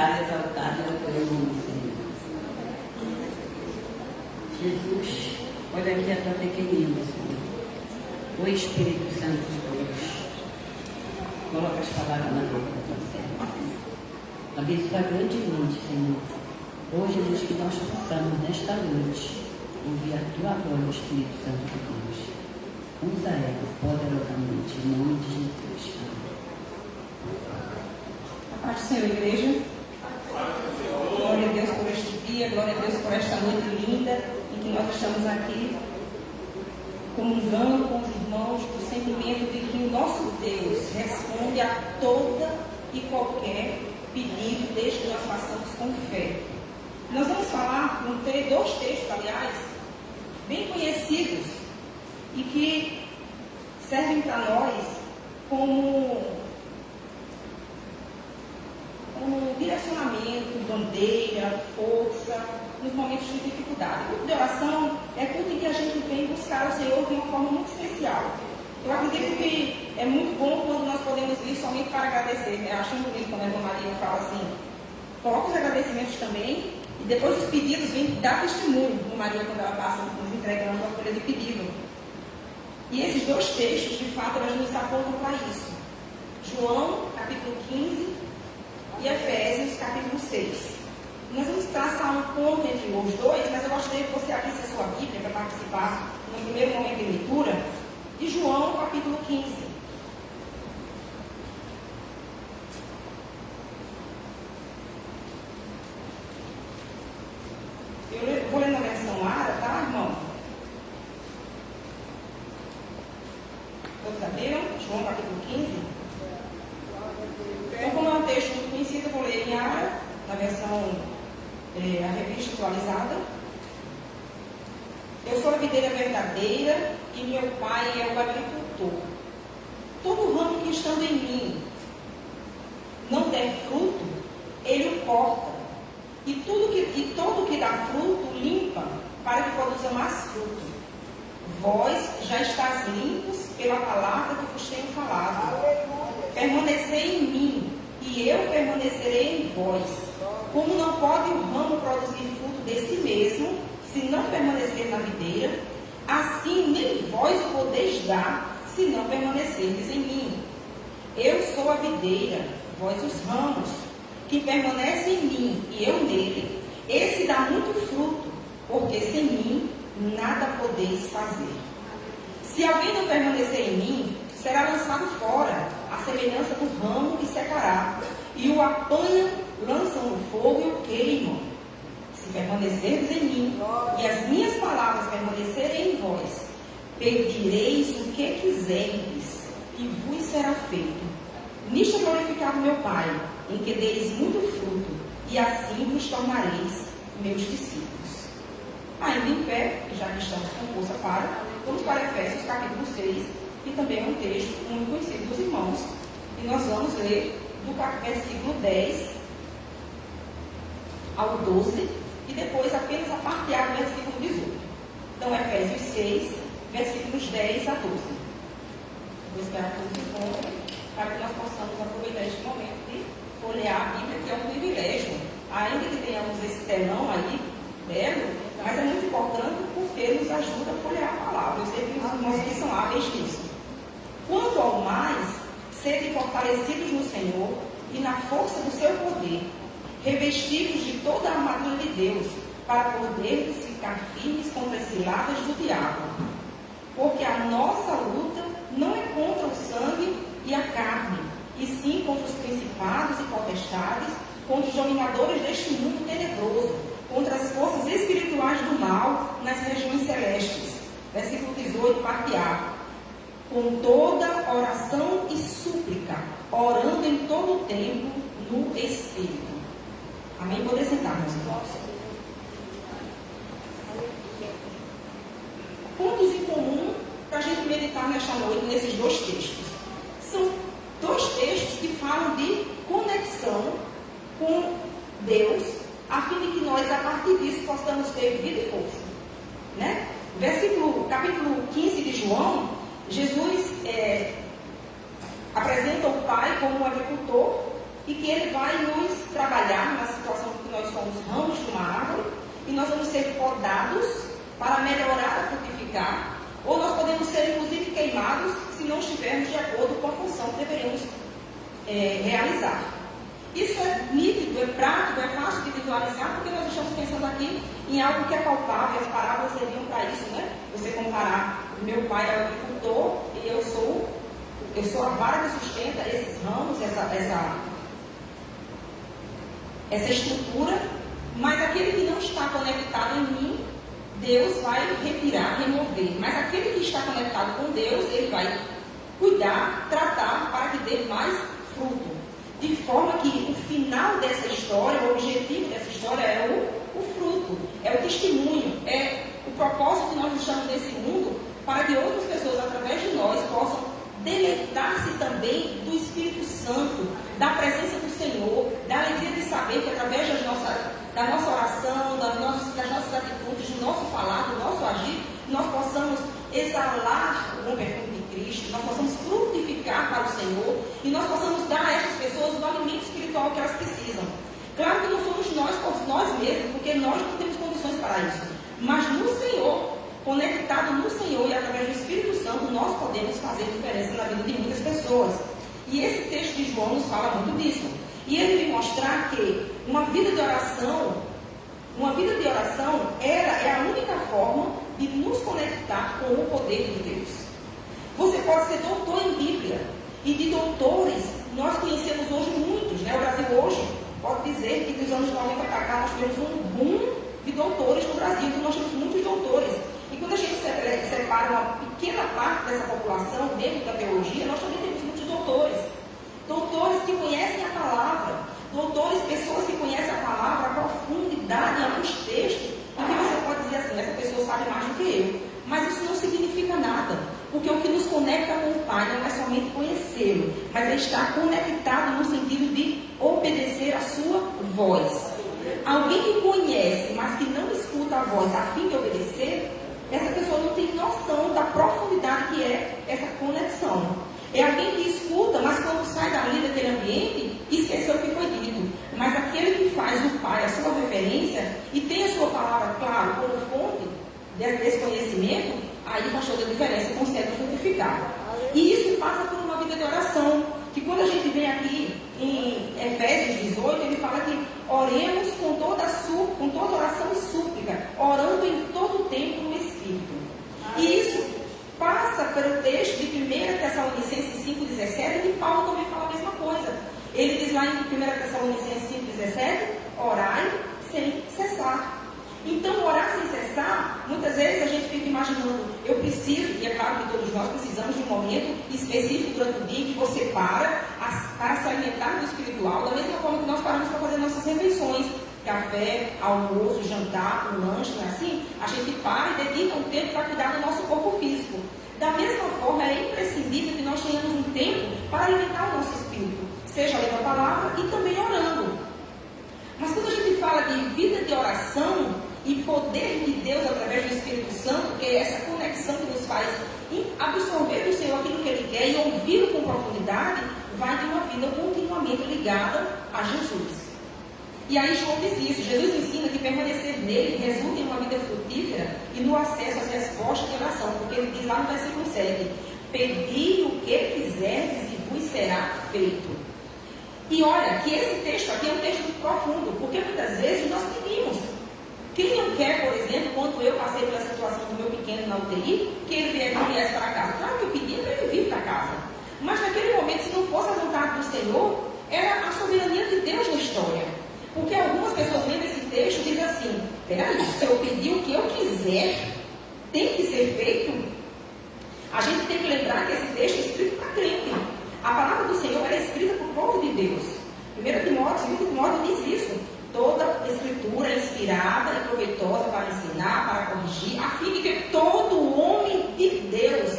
glorificado, exaltado é o teu nome, Senhor. Jesus, olha aqui a tua pequenina, Senhor. O Espírito Santo de Deus, coloca as palavras na boca da tua serva. Abençoa grandemente, Senhor. Hoje, Deus, que nós possamos, nesta noite, ouvir a tua voz, Espírito Santo de Deus. Usa ela poderosamente, em nome de Jesus. A paz do Senhor, igreja. Glória a Deus por este dia, glória a Deus por esta noite linda em que nós estamos aqui comungando com os irmãos do sentimento de que o nosso Deus responde a toda e qualquer pedido desde que nós façamos com fé. Nós vamos falar, dois textos, aliás, bem conhecidos e que servem para nós como direcionamento, bandeira, força, nos momentos de dificuldade. O culto de oração é tudo em que a gente vem buscar o Senhor de uma forma muito especial. Eu acredito que é muito bom quando nós podemos ir somente para agradecer. Eu acho bonito quando a irmã Maria fala assim, coloca os agradecimentos também, e depois dos pedidos vem dar testemunho. A Maria, quando ela passa nos entregando a folha de pedido. E esses dois textos, de fato, elas nos apontam para isso. João, capítulo 15, e Efésios, capítulo 6. Nós vamos traçar um ponto entre os dois, mas eu gostaria que você abrisse a sua Bíblia para participar no primeiro momento de leitura de João, capítulo 15. Eu vou ler na versão Ara, tá, irmão? Todos abriram? João, capítulo 15. Então, como é um texto muito conhecido, eu vou ler em Ara, na versão, a revista atualizada. Eu sou a videira verdadeira e meu pai é o agricultor. Todo ramo que estando em mim não der fruto, ele o corta. E todo que dá fruto, limpa, para que produza mais fruto. Vós já estáis limpos pela palavra que vos tenho falado. Permanecei em mim, e eu permanecerei em vós. Como não pode o ramo produzir fruto de si mesmo, se não permanecer na videira, assim nem vós o podeis dar, se não permanecerdes em mim. Eu sou a videira, vós os ramos. Que permanece em mim e eu nele, esse dá muito fruto, porque sem mim nada podeis fazer. Se alguém não permanecer em mim, será lançado fora, à semelhança do ramo que secará, e o apanham, lançam no fogo e o queimam. Se permanecerdes em mim, e as minhas palavras permanecerem em vós, pedireis o que quiserdes, e vos será feito. Nisto é glorificado meu Pai, em que deis muito fruto, e assim vos tornareis meus discípulos. Ainda em pé, já que estamos com força vamos para Efésios capítulo 6, que também é um texto muito conhecido dos irmãos, e nós vamos ler do versículo 10 ao 12, e depois apenas a parte A do versículo 18. Então, Efésios 6, versículos 10 a 12. Vou esperar que todos encontrem, para que nós possamos aproveitar este momento de folhear a Bíblia, que é um privilégio, ainda que tenhamos esse telão aí, belo, mas é muito importante porque nos ajuda a folhear a palavra. Eu sei que os irmãos aqui são hábeis nisso. Quanto ao mais, sede fortalecidos no Senhor e na força do seu poder, revestidos de toda a armadura de Deus, para podermos ficar firmes contra as ciladas do diabo. Porque a nossa luta não é contra o sangue e a carne, e sim contra os principados e potestades, contra os dominadores deste mundo tenebroso, contra as forças espirituais do mal nas regiões celestes. Versículo 18, parte A. Com toda oração e súplica, orando em todo o tempo no Espírito. Amém? Poder sentar, meus irmãos. Pontos em comum para a gente meditar nesta noite nesses dois textos. São dois textos que falam de conexão com Deus, a fim de que nós, a partir disso, possamos ter vida e força. Né? Capítulo 15 de João, Jesus apresenta o Pai como um agricultor e que Ele vai nos trabalhar na situação que nós somos ramos de uma árvore e nós vamos ser podados para melhorar e frutificar, ou nós podemos ser inclusive queimados se não estivermos de acordo com a função que deveríamos realizar. Isso é nítido, é prático, é fácil de visualizar, porque nós estamos pensando aqui em algo que é palpável. As parábolas serviam para isso, né? Você comparar, meu pai é o agricultor e eu sou a vara que sustenta esses ramos, essa estrutura, mas aquele que não está conectado em mim, Deus vai retirar, remover. Mas aquele que está conectado com Deus, Ele vai cuidar, tratar para que dê mais fruto. De forma que o final dessa história, o objetivo dessa história é o fruto, é o testemunho, é o propósito que nós estamos nesse mundo para que outras pessoas, através de nós, possam deleitar-se também do Espírito Santo, da presença do Senhor, da alegria de saber que através da nossa oração, das nossas atitudes, do nosso falar, do nosso agir, nós possamos exalar o bom perfume de Cristo, nós possamos frutificar para o Senhor e nós possamos dar a essas pessoas o alimento espiritual que elas precisam. Claro que não somos nós por nós mesmos, porque nós não temos condições para isso, mas no Senhor, conectado no Senhor e através do Espírito Santo, nós podemos fazer diferença na vida de muitas pessoas. E esse texto de João nos fala muito disso. E ele vem mostrar que uma vida de oração é a única forma de nos conectar com o poder de Deus. Você pode ser doutor em Bíblia, e de doutores nós conhecemos hoje muitos, né? O Brasil hoje pode dizer que dos anos 90 para cá nós tivemos um boom de doutores no Brasil, então nós temos muitos doutores. E quando a gente separa uma pequena parte dessa população dentro da teologia, nós também temos muitos doutores. Doutores que conhecem a palavra, doutores, pessoas que conhecem a palavra, a profundidade em alguns textos, em que você pode dizer assim, essa pessoa sabe mais do que eu. Mas isso não significa nada, porque o que nos conecta com o Pai não é somente conhecê-lo, mas é estar conectado no sentido de obedecer a sua voz. Alguém que conhece, mas que não escuta a voz a fim de obedecer, essa pessoa não tem noção da profundidade que é essa conexão. É alguém que escuta, mas quando sai dali daquele ambiente, esqueceu o que foi dito. Mas aquele que faz do Pai a sua referência e tem a sua palavra, claro, como fonte desse conhecimento, aí faz toda a diferença e consegue frutificar. E isso passa por uma vida de oração, que quando a gente vem aqui em Efésios 18, ele fala que oremos com toda oração e súplica, orando em todo o tempo no Espírito. E isso passa pelo texto de 1 Tessalonicenses 5,17, que Paulo também fala a mesma coisa. Ele diz lá em 1 Tessalonicenses 5,17, orai sem cessar. Então, orar sem cessar, muitas vezes a gente fica imaginando, eu preciso, e é claro que todos nós precisamos de um momento específico durante o dia em que você para se alimentar do espiritual, da mesma forma que nós paramos para fazer nossas refeições, café, almoço, jantar, um lanche, não é assim? A gente para e dedica um tempo para cuidar do nosso corpo físico. Da mesma forma, é imprescindível que nós tenhamos um tempo para alimentar o nosso espírito, seja lendo a palavra e também orando. Mas quando a gente fala de vida de oração e poder de Deus através do Espírito Santo, que é essa conexão que nos faz absorver do Senhor aquilo que Ele quer e ouvi-lo com profundidade, vai de uma vida continuamente ligada a Jesus. E aí João diz isso, Jesus ensina que permanecer nele resulta em uma vida frutífera e no acesso às respostas de oração, porque ele diz lá no versículo 7, pedi o que quiserdes e vos será feito. E olha, que esse texto aqui é um texto muito profundo, porque muitas vezes nós pedimos. Quem não quer, por exemplo, quando eu passei pela situação do meu pequeno na UTI, que ele viesse para casa? Claro que eu pedi para ele vir para casa. Mas naquele momento, se não fosse a vontade do Senhor, era a soberania de Deus na história. Porque algumas pessoas lendo esse texto dizem assim, peraí, se eu pedir o que eu quiser, tem que ser feito? A gente tem que lembrar que esse texto é escrito para crente. A palavra do Senhor é escrita para o povo de Deus. 1 Timóteo diz isso. Toda escritura é inspirada e proveitosa para ensinar, para corrigir, a fim de que todo homem de Deus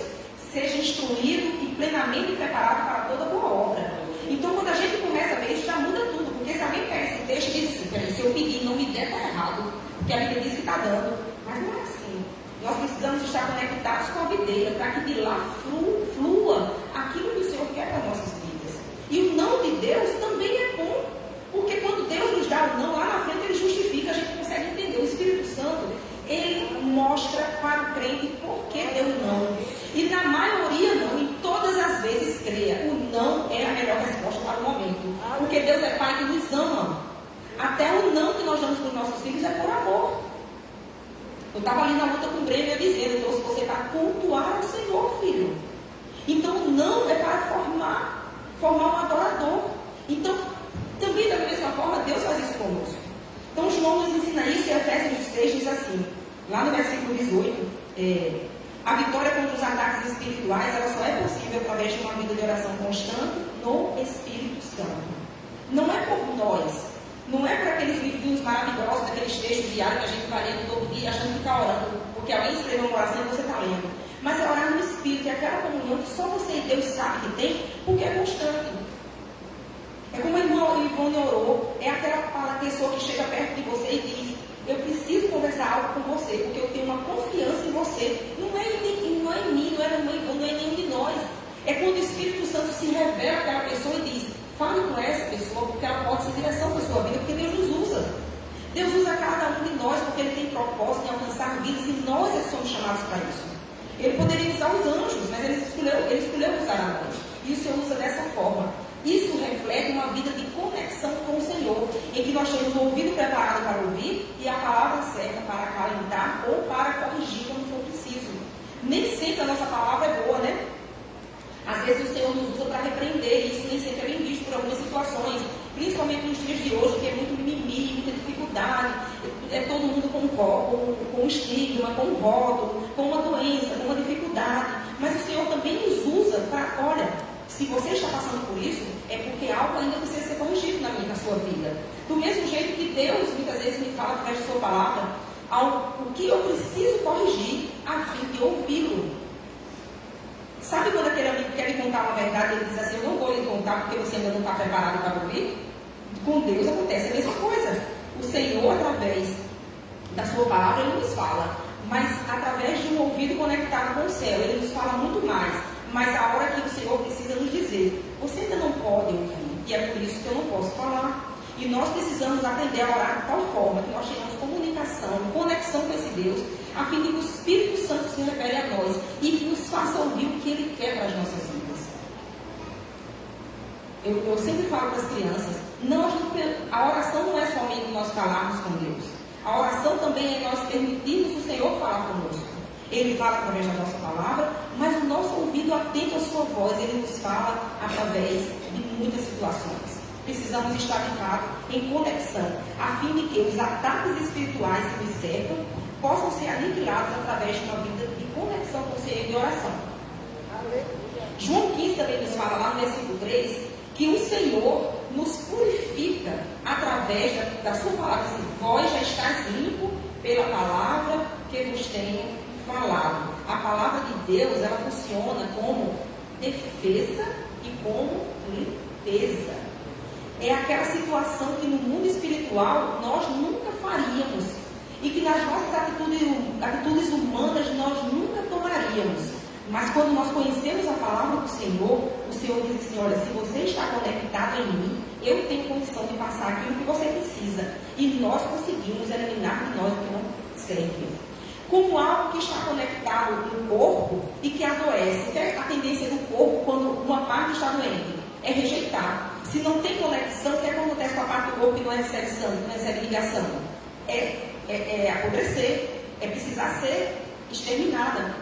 seja instruído e plenamente preparado para toda boa obra. Então, quando a gente começa a ver isso, já muda tudo. Porque se alguém pega esse texto e diz assim, se eu pedir e não me der, está errado. Porque a Bíblia diz que está dando. Mas não é assim. Nós precisamos estar conectados com a videira, para que de lá flua aquilo que o Senhor quer para nossas vidas. E o não de Deus também é Pai que nos ama. Até o não que nós damos para os nossos filhos é por amor. Eu estava ali na luta com o Breno e eu dizendo, então se você está a cultuar o Senhor, filho. Então o não é para formar um adorador. Então, também da mesma forma, Deus faz isso conosco. Então João nos ensina isso e Efésios 6 diz assim, lá no versículo 18, a vitória contra os ataques espirituais, ela só é possível através de uma vida de oração constante no Espírito Santo. Não é por nós, não é por aqueles livrinhos maravilhosos, daqueles textos diários que a gente vai lendo todo dia, achando que está orando, porque alguém escreveu uma oração e você está lendo. Mas é orar no Espírito, é aquela comunhão que só você e Deus sabe que tem, porque é constante. É como a irmã Ivone orou, é aquela pessoa que chega perto de você e diz, eu preciso conversar algo com você, porque eu tenho uma confiança em você. Não é em mim, não é na irmã Ivone, não é em nenhum de nós. É quando o Espírito Santo se revela àquela pessoa e diz, fale com essa pessoa, porque ela pode ser direção para a sua vida, porque Deus nos usa. Deus usa cada um de nós, porque Ele tem propósito em alcançar vidas, e nós somos chamados para isso. Ele poderia usar os anjos, mas Ele escolheu usar a nós. E o Senhor usa dessa forma. Isso reflete uma vida de conexão com o Senhor, em que nós temos o ouvido preparado para ouvir e a palavra certa para acalentar ou para corrigir quando for preciso. Nem sempre a nossa palavra é boa, né? Às vezes o Senhor nos usa para repreender, e isso nem sempre é bem visto por algumas situações, principalmente nos dias de hoje, que é muito mimimi, muita dificuldade, todo mundo com estigma, com um rótulo, com uma doença, com uma dificuldade. Mas o Senhor também nos usa para, olha, se você está passando por isso, é porque algo ainda precisa ser corrigido na sua vida. Do mesmo jeito que Deus muitas vezes me fala através de sua palavra, o que eu preciso corrigir a fim de ouvi-lo. Sabe quando aquele amigo quer lhe contar uma verdade e ele diz assim, eu não vou lhe contar porque você ainda não está preparado para ouvir? Com Deus acontece a mesma coisa. O Senhor, através da sua palavra, Ele nos fala, mas através de um ouvido conectado com o céu, Ele nos fala muito mais. Mas a hora que o Senhor precisa nos dizer, você ainda não pode ouvir, e é por isso que eu não posso falar. E nós precisamos aprender a orar de tal forma que nós tenhamos comunicação, conexão com esse Deus, a fim de que o Espírito Santo se revele a nós e que nos faça ouvir o que Ele quer para as nossas vidas. Eu sempre falo para as crianças, a oração não é somente nós falarmos com Deus. A oração também é nós permitirmos o Senhor falar conosco. Ele fala através da nossa palavra, mas o nosso ouvido atento à sua voz, Ele nos fala através de muitas situações. Precisamos estar de fato em conexão, a fim de que os ataques espirituais que nos cercam possam ser aniquilados através de uma vida de conexão com o Senhor e de oração. João 15 também nos fala lá no versículo 3, que o Senhor nos purifica através da sua palavra. Assim, vós já estáis limpo pela palavra que vos tenho falado. A palavra de Deus, ela funciona como defesa e como limpeza. É aquela situação que no mundo espiritual nós nunca faríamos e que nas nossas atitudes humanas nós nunca tomaríamos. Mas quando nós conhecemos a palavra do Senhor, o Senhor diz assim, olha, se você está conectado em mim, eu tenho condição de passar aquilo que você precisa. E nós conseguimos eliminar de nós o que não serve. Como algo que está conectado no corpo e que adoece. Que é a tendência do corpo quando uma parte está doente? É rejeitar. Se não tem conexão, o que acontece com a parte do corpo que não recebe sangue, não recebe ligação? É apodrecer, é precisar ser exterminada.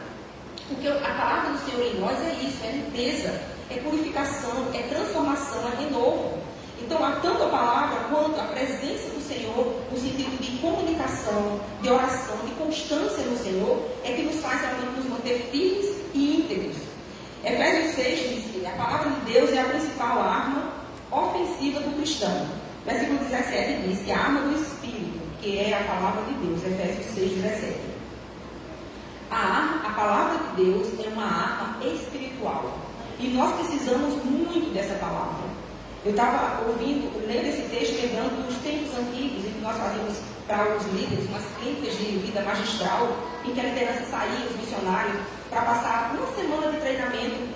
Porque a palavra do Senhor em nós é isso, é limpeza, é purificação, é transformação, é renovo. Então, tanto a palavra quanto a presença do Senhor, no sentido de comunicação, de oração, de constância no Senhor, é que nos faz realmente nos manter firmes e íntegros. Efésios 6 diz que a palavra de Deus é a principal arma ofensiva do cristão. Versículo 17 diz que a arma do Espírito, que é a palavra de Deus, Efésios 6, 17. A palavra de Deus é uma arma espiritual. E nós precisamos muito dessa palavra. Eu estava lendo esse texto, lembrando dos tempos antigos, em que nós fazíamos para os líderes umas clínicas de vida magistral, em que a liderança saía, os missionários, para passar uma semana de treinamento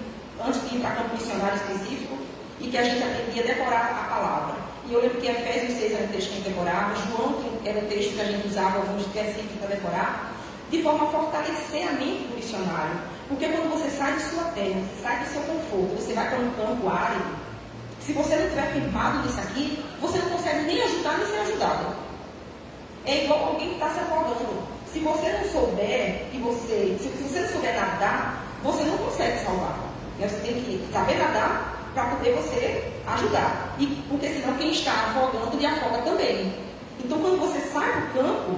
antes de ir para campo missionário específico, e que a gente aprendia a decorar a palavra. E eu lembro que Efésios 6 era o texto que a gente decorava, João era o texto que a gente usava alguns versículos para decorar, de forma a fortalecer a mente do missionário. Porque quando você sai de sua terra, você sai do seu conforto, você vai para um campo árido, Se você não estiver firmado nisso aqui, você não consegue nem ajudar nem ser ajudado. É igual alguém que está se afogando. Se você não souber, se você não souber nadar, você não consegue salvar. Você tem que saber nadar para poder você ajudar. Porque senão quem está afogando lhe afoga também. Então quando você sai do campo,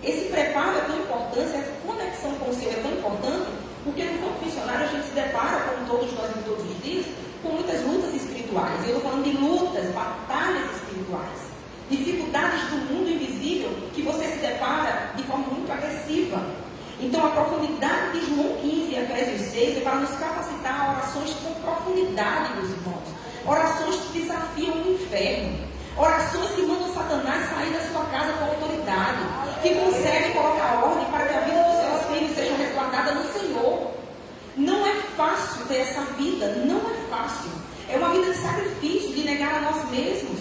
esse preparo é tão importante, essa conexão com o Senhor é tão importante, porque no campo missionário a gente se depara, como todos nós em todos os dias, com muitas lutas espirituais. Eu estou falando de lutas, batalhas espirituais. Dificuldades do mundo invisível que você se depara de forma muito agressiva. Então a profundidade de João 15 e Efésios 6 é para nos capacitar a orações com profundidade, meus irmãos. Orações que desafiam o inferno. Orações que mandam Satanás sair da sua casa com autoridade. Que conseguem colocar ordem para que a vida dos seus filhos seja resguardada no Senhor. Não é fácil ter essa vida, não é fácil. É uma vida de sacrifício, de negar a nós mesmos.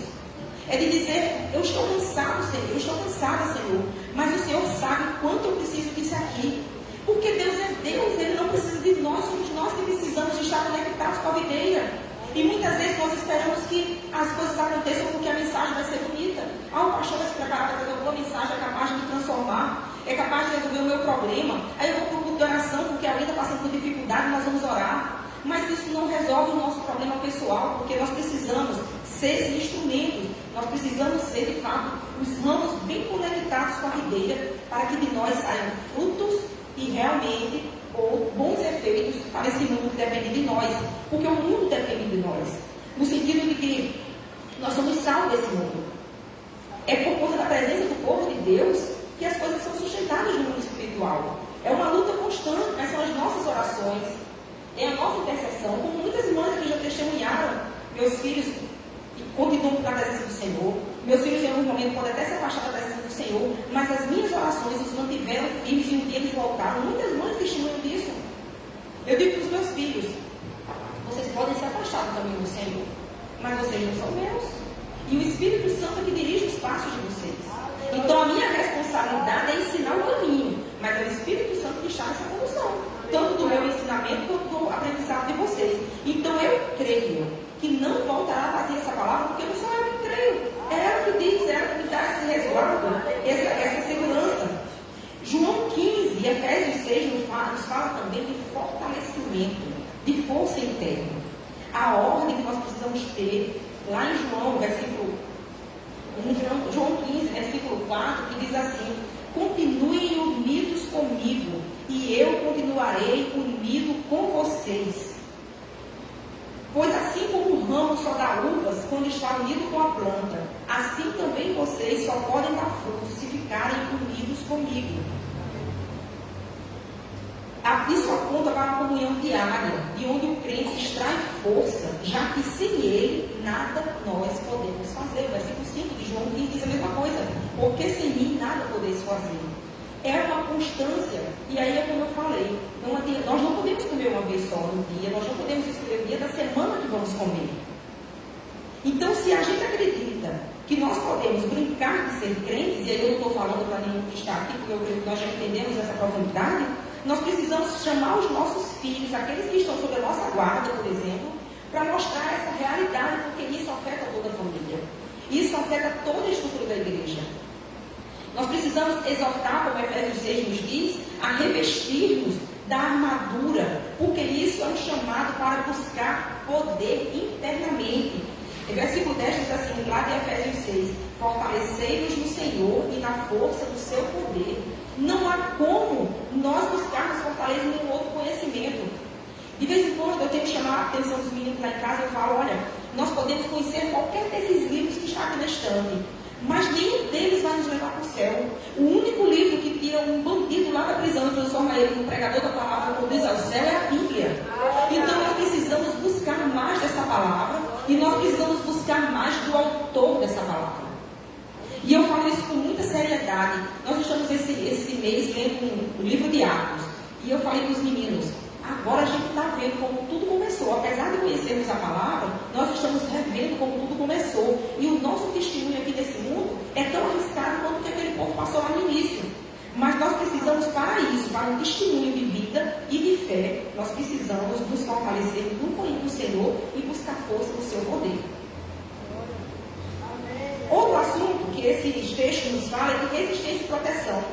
É de dizer, eu estou cansado, Senhor, eu estou cansada, Senhor, mas o Senhor sabe quanto eu preciso disso aqui. Porque Deus é Deus, Ele não precisa de nós, somos nós que precisamos de estar conectados com a videira. E muitas vezes nós esperamos que as coisas aconteçam porque a mensagem vai ser bonita. O pastor vai se preparar para trazer uma mensagem, é capaz de me transformar, é capaz de resolver o meu problema. Aí eu vou para o culto de oração, porque alguém está passando por dificuldade, nós vamos orar. Mas isso não resolve o nosso problema pessoal, porque nós precisamos ser instrumentos, nós precisamos ser, de fato, os ramos bem conectados com a videira, para que de nós saiam frutos e realmente bons efeitos para esse mundo que depende de nós, porque o mundo depende de nós, no sentido de que nós somos sal desse mundo. É por conta da presença do povo de Deus que as coisas são sustentadas no mundo espiritual. É uma luta constante, mas são as nossas orações, é a nossa intercessão, como muitas irmãs aqui já testemunharam. Meus filhos continuam na presença do Senhor, meus filhos em algum momento podem até se afastar da presença do Senhor, mas as minhas orações os mantiveram firmes e um dia eles voltaram. Muitas mães testemunham disso. Eu digo para os meus filhos, vocês podem se afastar do caminho do Senhor, mas vocês não são meus, e o Espírito Santo é que dirige os passos de vocês. Então a minha responsabilidade é ensinar o caminho, mas é o Espírito Santo que está nessa condução, tanto do meu ensinamento quanto do aprendizado de vocês. Então eu creio que não voltará vazia essa palavra, porque não sou eu que creio, é ela que diz, é ela que dá esse resguardo, essa segurança. João 15 e Efésios 6 nos fala também de fortalecimento, de força interna. A ordem que nós precisamos ter, lá em João 15, versículo 4, que diz assim: continuem unidos comigo, e eu continuarei unido com vocês. Pois assim como o ramo só dá uvas quando está unido com a planta, assim também vocês só podem dar frutos se ficarem unidos comigo. Isso aponta para a comunhão diária, de onde o crente extrai força, já que sem ele nada nós podemos fazer. O versículo 5 de João 15 diz a mesma coisa: porque sem mim nada podeis fazer. É uma constância, e aí é como eu falei, nós não podemos comer uma vez só no dia, nós não podemos escolher o dia da semana que vamos comer. Então, se a gente acredita que nós podemos brincar de ser crentes, e aí eu não estou falando para nenhum que está aqui, porque eu creio que nós já entendemos essa profundidade, nós precisamos chamar os nossos filhos, aqueles que estão sob a nossa guarda, por exemplo, para mostrar essa realidade, porque isso afeta toda a família. Isso afeta toda a estrutura da igreja. Nós precisamos exortar, como Efésios 6 nos diz, a revestir-nos da armadura, porque isso é um chamado para buscar poder internamente. O versículo 10 diz assim, lá de Efésios 6, fortalecei-vos no Senhor e na força do seu poder. Não há como nós buscarmos fortaleza em nenhum outro conhecimento. De vez em quando eu tenho que chamar a atenção dos meninos lá em casa, eu falo, olha, nós podemos conhecer qualquer desses livros que está aqui na estante, mas nenhum deles vai nos levar para o céu. O único livro que tira um bandido lá da prisão e transforma ele num pregador da palavra, conduz ao céu, é a Bíblia. Então nós precisamos buscar mais dessa palavra e nós precisamos buscar mais do autor dessa palavra. E eu falo isso com muita seriedade. Nós estamos esse mês lendo o livro de Atos. E eu falei para os meninos, agora a gente está vendo como tudo começou. Apesar de conhecermos a palavra, nós estamos revendo como tudo começou. E o nosso testemunho aqui nesse mundo é tão arriscado quanto que aquele povo passou lá no início. Mas nós precisamos, para isso, para um testemunho de vida e de fé, nós precisamos nos fortalecer no Senhor e buscar força no seu poder. que esse texto nos fala é de resistência e proteção.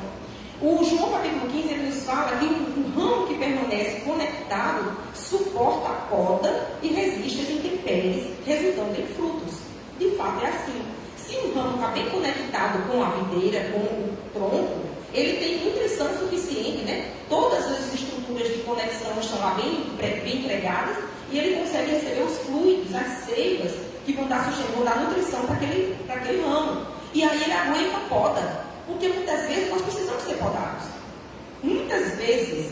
O João capítulo 15 ele nos fala que um ramo que permanece conectado suporta a poda e resiste às intempéries, resultando em frutos. De fato é assim. Se um ramo está bem conectado com a videira, com o tronco, ele tem nutrição suficiente, né? Todas as estruturas de conexão estão lá bem empregadas e ele consegue receber os fluidos, as seivas que vão dar sustento, vão dar nutrição para aquele ramo. E aí ele aguenta a poda, porque muitas vezes nós precisamos ser podados. Muitas vezes.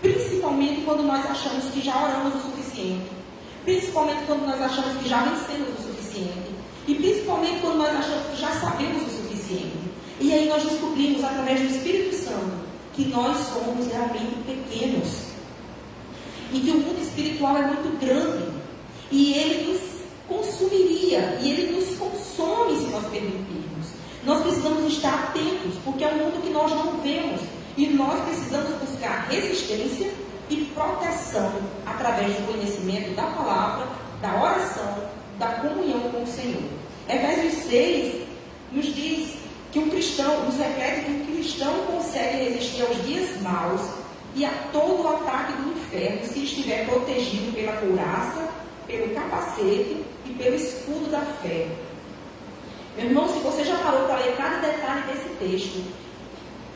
Principalmente quando nós achamos que já oramos o suficiente. Principalmente quando nós achamos que já vencemos o suficiente. E principalmente quando nós achamos que já sabemos o suficiente. E aí nós descobrimos, através do Espírito Santo, que nós somos realmente pequenos. E que o mundo espiritual é muito grande. E ele nos consumiria. E ele nos consome se nós permitirmos. Nós precisamos estar atentos, porque é um mundo que nós não vemos. E nós precisamos buscar resistência e proteção através do conhecimento da palavra, da oração, da comunhão com o Senhor. Efésios 6 nos diz que um cristão, nos reflete que um cristão consegue resistir aos dias maus e a todo o ataque do inferno se estiver protegido pela couraça, pelo capacete e pelo escudo da fé. Meu irmão, se você já parou para ler cada detalhe desse texto,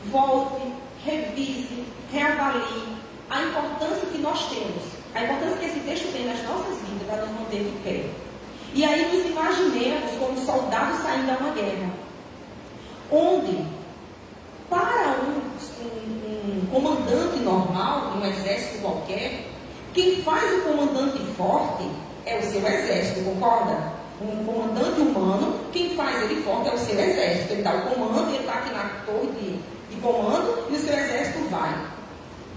volte, revise, reavalie a importância que nós temos, a importância que esse texto tem nas nossas vidas para nos manter de pé. E aí nos imaginemos como soldados saindo a uma guerra, onde para um comandante normal, de um exército qualquer, quem faz o comandante forte é o seu exército, concorda? Um comandante humano, quem faz ele forte é o seu exército. Ele dá o comando, ele está aqui na torre de comando e o seu exército vai.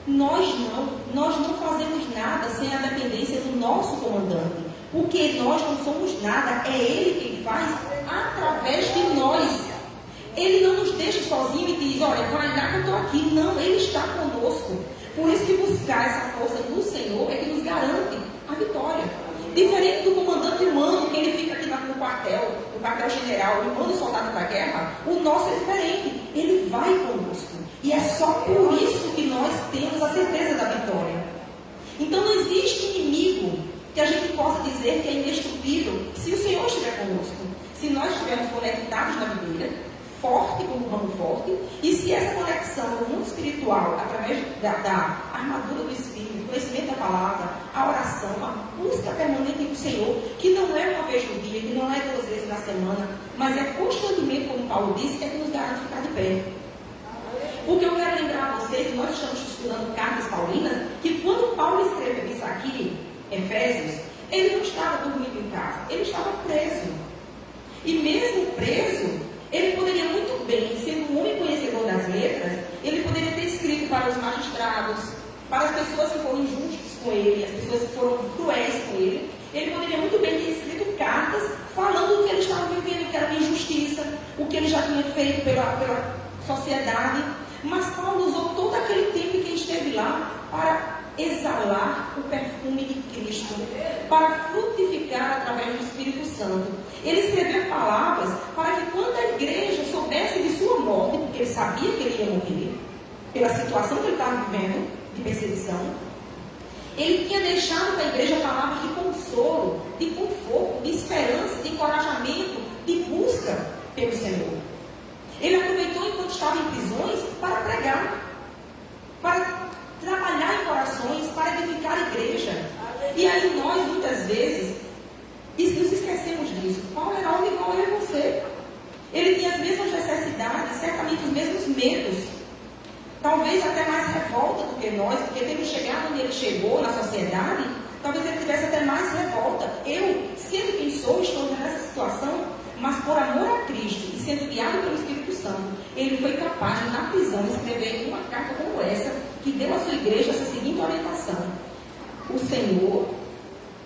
Nós não fazemos nada sem a dependência do nosso comandante, porque nós não somos nada, é ele quem faz através de nós. Ele não nos deixa sozinho e diz, olha, vai lá que eu estou aqui. Não, ele está conosco. Por isso que buscar essa força do Senhor é que nos garante a vitória. Diferente do comandante humano, que ele fica aqui no quartel-general, e manda o soldado para a guerra, o nosso é diferente. Ele vai conosco. E é só por isso que nós temos a certeza da vitória. Então não existe inimigo que a gente possa dizer que é indestrutível se o Senhor estiver conosco. Se nós estivermos conectados na videira, forte como um ramo forte, e se essa conexão no mundo espiritual, através da armadura do Espírito, do conhecimento da palavra, a oração, a busca permanente do Senhor, que não é uma vez no dia, que não é 2 vezes na semana, mas é constantemente, como Paulo disse, é que nos garante ficar de pé. Porque eu quero lembrar a vocês, nós estamos estudando cartas paulinas, que quando Paulo escreveu isso aqui, Efésios, ele não estava dormindo em casa, ele estava preso. E mesmo preso, ele poderia muito bem, sendo um homem conhecedor das letras, ele poderia ter escrito para os magistrados, para as pessoas que foram injustas com ele, as pessoas que foram cruéis com ele. Ele poderia muito bem ter escrito cartas falando do que ele estava vivendo, que era uma injustiça, o que ele já tinha feito pela sociedade. Mas Paulo usou todo aquele tempo que ele esteve lá para exalar o perfume de Cristo, para frutificar através do Espírito Santo. Ele escreveu palavras para que quando a igreja soubesse de sua morte, porque ele sabia que ele ia morrer, pela situação que ele estava vivendo, de perseguição, ele tinha deixado para a igreja palavras de consolo, de conforto, de esperança, de encorajamento, de busca pelo Senhor. Ele aproveitou enquanto estava em prisões para pregar, para trabalhar em corações, para edificar a igreja. E aí nós, muitas vezes, nos esquecemos disso. Paulo era homem igual eu e você. Ele tinha as mesmas necessidades, certamente os mesmos medos. Talvez até mais revolta do que nós, porque tendo chegado onde ele chegou na sociedade, talvez ele tivesse até mais revolta. Eu, sendo quem sou, estou nessa situação, mas por amor a Cristo e sendo guiado pelo Espírito Santo, ele foi capaz de, na prisão, escrever uma carta como essa, que deu à sua igreja essa seguinte orientação: o Senhor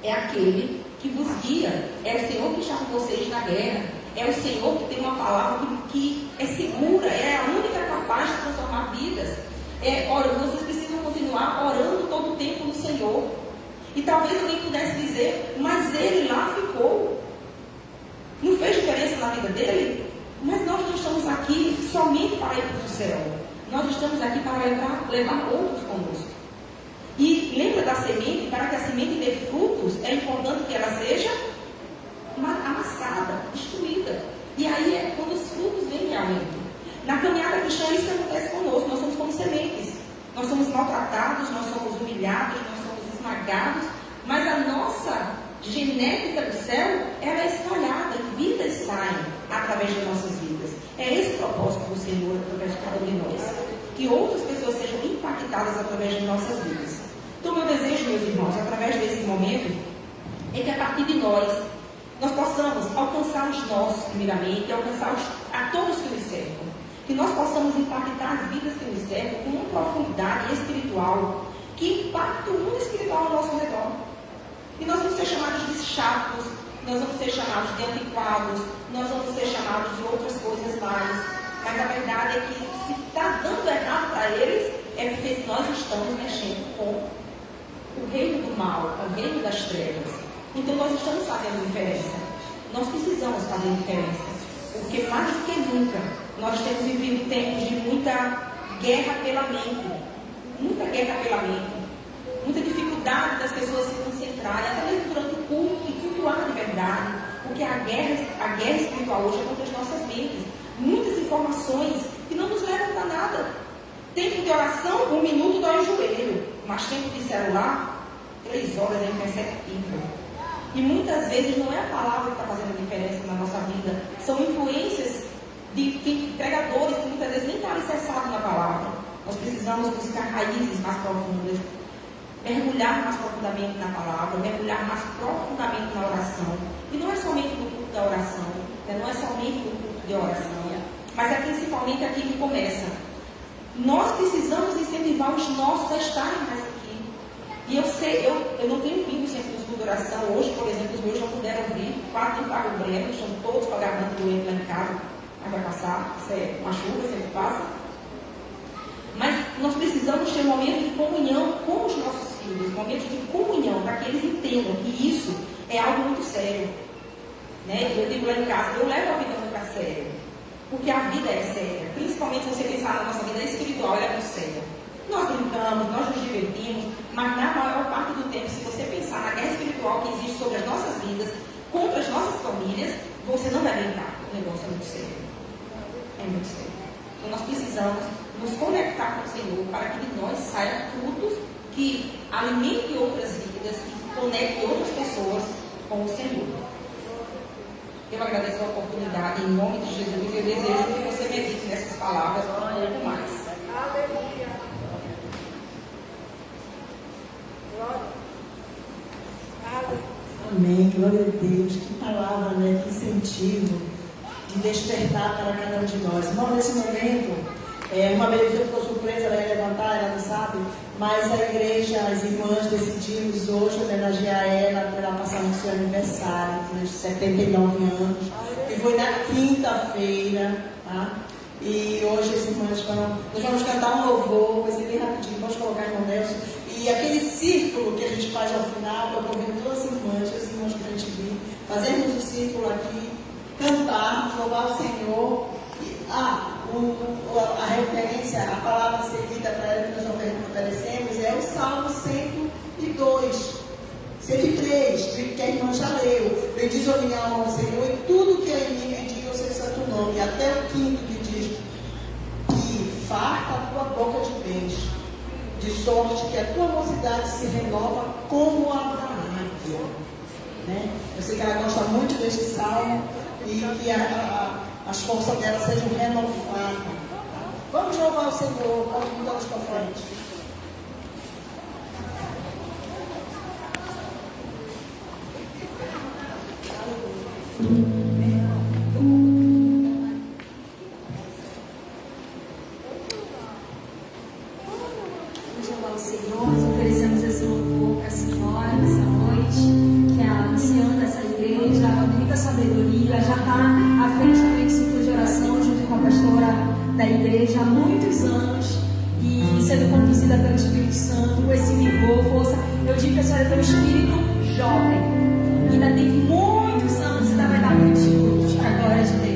é aquele que vos guia, é o Senhor que está com vocês na guerra, é o Senhor que tem uma palavra que é segura, é a única capaz de transformar vidas. Vocês precisam continuar orando todo o tempo no Senhor. E talvez alguém pudesse dizer, mas ele lá ficou. vida dele, mas nós não estamos aqui somente para ir para o céu. Nós estamos aqui para levar outros conosco. E lembra da semente? Para que a semente dê frutos, é importante que ela seja amassada, destruída. E aí é quando os frutos vêm realmente. Na caminhada cristã, isso que acontece conosco. Nós somos como sementes. Nós somos maltratados, nós somos humilhados, nós somos esmagados. Mas a nossa genética do céu, ela é espalhada. Vidas saem através de nossas vidas. É esse o propósito do Senhor através de cada um de nós. Que outras pessoas sejam impactadas através de nossas vidas. Então, meu desejo, meus irmãos, através desse momento, é que a partir de nós possamos alcançar os nossos, primeiramente, e alcançar a todos que nos cercam. Que nós possamos impactar as vidas que nos cercam com uma profundidade espiritual que impacte o mundo espiritual ao nosso redor. E nós vamos ser chamados de chatos, nós vamos ser chamados de antiquados, nós vamos ser chamados de outras coisas mais. Mas a verdade é que se está dando errado para eles, é porque nós estamos mexendo com o reino do mal, o reino das trevas. Então nós estamos fazendo diferença. Nós precisamos fazer diferença. Porque mais do que nunca, nós temos vivido tempos de muita guerra pela mente. Muita guerra pela mente. Muita dificuldade das pessoas se concentrarem, até mesmo durante o culto, e cultuar de verdade. Porque a guerra espiritual hoje é contra as nossas mentes. Muitas informações que não nos levam para nada. Tempo de oração, 1 minuto dói o joelho. Mas tempo de celular, 3 horas é imperceptível. E muitas vezes não é a palavra que está fazendo a diferença na nossa vida. São influências de pregadores que muitas vezes nem estão alicerçados na palavra. Nós precisamos buscar raízes mais profundas. Mergulhar mais profundamente na palavra. Mergulhar mais profundamente na oração. E não é somente no culto da oração. Não é somente no culto de oração. Mas é principalmente aqui que começa. Nós precisamos incentivar os nossos a estarem mais aqui. E eu sei, eu não tenho vindo sempre nos cultos de oração. Hoje, por exemplo, os meus não puderam vir. Quase não pagam o Breno, estão todos com a garganta doendo lá em casa. Mas vai passar, isso é uma chuva, sempre passa. Mas nós precisamos ter um momento de comunhão com os nossos filhos, momentos de comunhão, para que eles entendam que isso é algo muito sério. Né? Eu digo lá em casa, eu levo a vida muito a sério. Porque a vida é séria, principalmente se você pensar na nossa vida espiritual, ela é muito séria. Nós brincamos, nós nos divertimos, mas na maior parte do tempo, se você pensar na guerra espiritual que existe sobre as nossas vidas, contra as nossas famílias, você não vai brincar. O negócio é muito sério. É muito sério. Então nós precisamos nos conectar com o Senhor para que de nós saiam frutos que alimentem outras vidas e conectem outras pessoas com o Senhor. Eu agradeço a oportunidade, em nome de Jesus, e eu desejo que você medite nessas palavras um pouco mais. Aleluia. Amém, glória a Deus. Que palavra, né? Que incentivo de despertar para cada um de nós. Irmão, nesse momento, uma beleza ficou surpresa, ela ia levantar, ela não sabe, mas a igreja, as irmãs decidimos hoje homenagear ela para ela passar no seu aniversário, de 79 anos, que foi na quinta-feira, tá? E hoje as irmãs nós vamos cantar um louvor, vai ser bem rapidinho, pode colocar em Nelson. E aquele círculo que a gente faz ao final, eu convido todas as irmãs para a gente vir, fazermos o círculo aqui, cantarmos, louvar o Senhor. A referência, a palavra seguida para ela que nós oferecemos é o Salmo 102, 103, que a irmã já leu. Bendiz a minha alma ao Senhor e tudo que é em mim bendiga o seu santo nome. E até o 5º que diz que farta a tua boca de bens, de sorte que a tua mocidade se renova como a da águia. Né? Eu sei que ela gosta muito deste salmo e que as forças dela sejam renovadas. Vamos louvar o Senhor, vamos mudar para frente. Vamos louvar o Senhor, nós oferecemos esse louvor para a senhora nessa noite, que é a anciã dessa igreja, com muita sabedoria, já está à frente também do ciclo de oração, junto com a pastora da igreja há muitos anos, e sendo conduzida pelo Espírito Santo, com esse vigor, força. Eu digo que a senhora tem um espírito jovem, ainda tem muitos anos, ainda vai dar muitos frutos para a glória de Deus.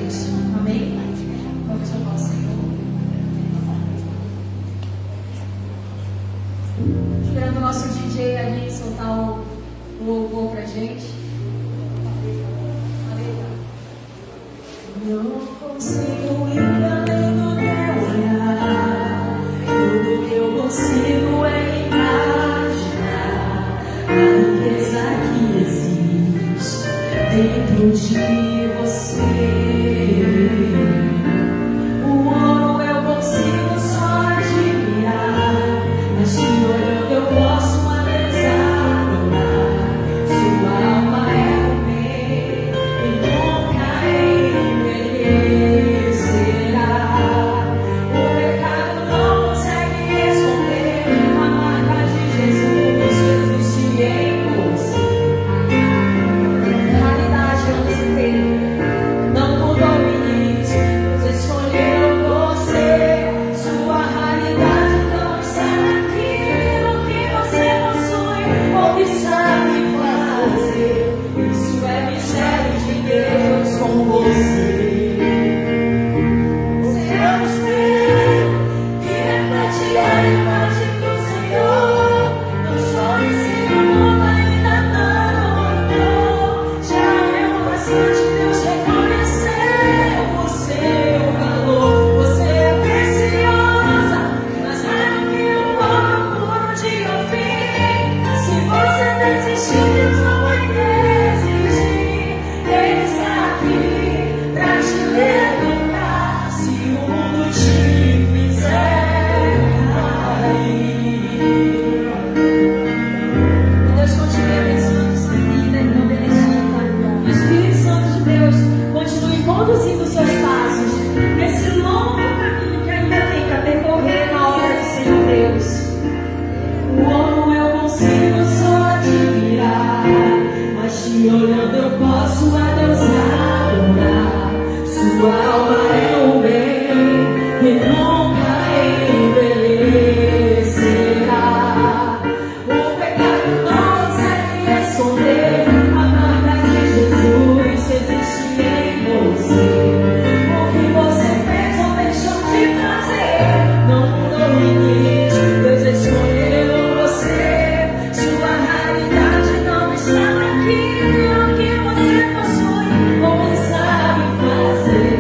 dentro de você. O ouro eu consigo só admirar, mas te olhando eu posso adorar. Sua alma é o bem e nunca envelhecerá. O pecado não consegue esconder a marca de Jesus que existe em você. Realidade não se vê, não mudou o início, Deus escolheu você. Sua realidade não está naquilo que você possui ou que sabe fazer. Isso é mistério de Deus com você. Você é um espelho que reflete a imagem do Senhor. Não chore se o mundo ainda não mudou. Já é o bastante Deus reconhecer o seu valor. Você é preciosa, mas nada que o ouro puro de ouvir. Se você desistir, Deus não vai desistir. Ele está aqui pra te levantar. Se o mundo te fizer cair. Que Deus continue abençoando sua vida em nome de Jesus. Que o Espírito Santo de Deus continue conduzindo seus passos nesse longo caminho que ainda tem para percorrer na obra do Senhor Deus. O ouro eu consigo só admirar, mas te olhando eu posso a Deus adorar. Sua alma é o bem e nunca envelhecerá. O pecado não consegue esconder a marca de Jesus que existe em você. O que você fez ou deixou de fazer não mudou o início, Deus escolheu você. Sua realidade não está naquilo que você possui ou que sabe fazer.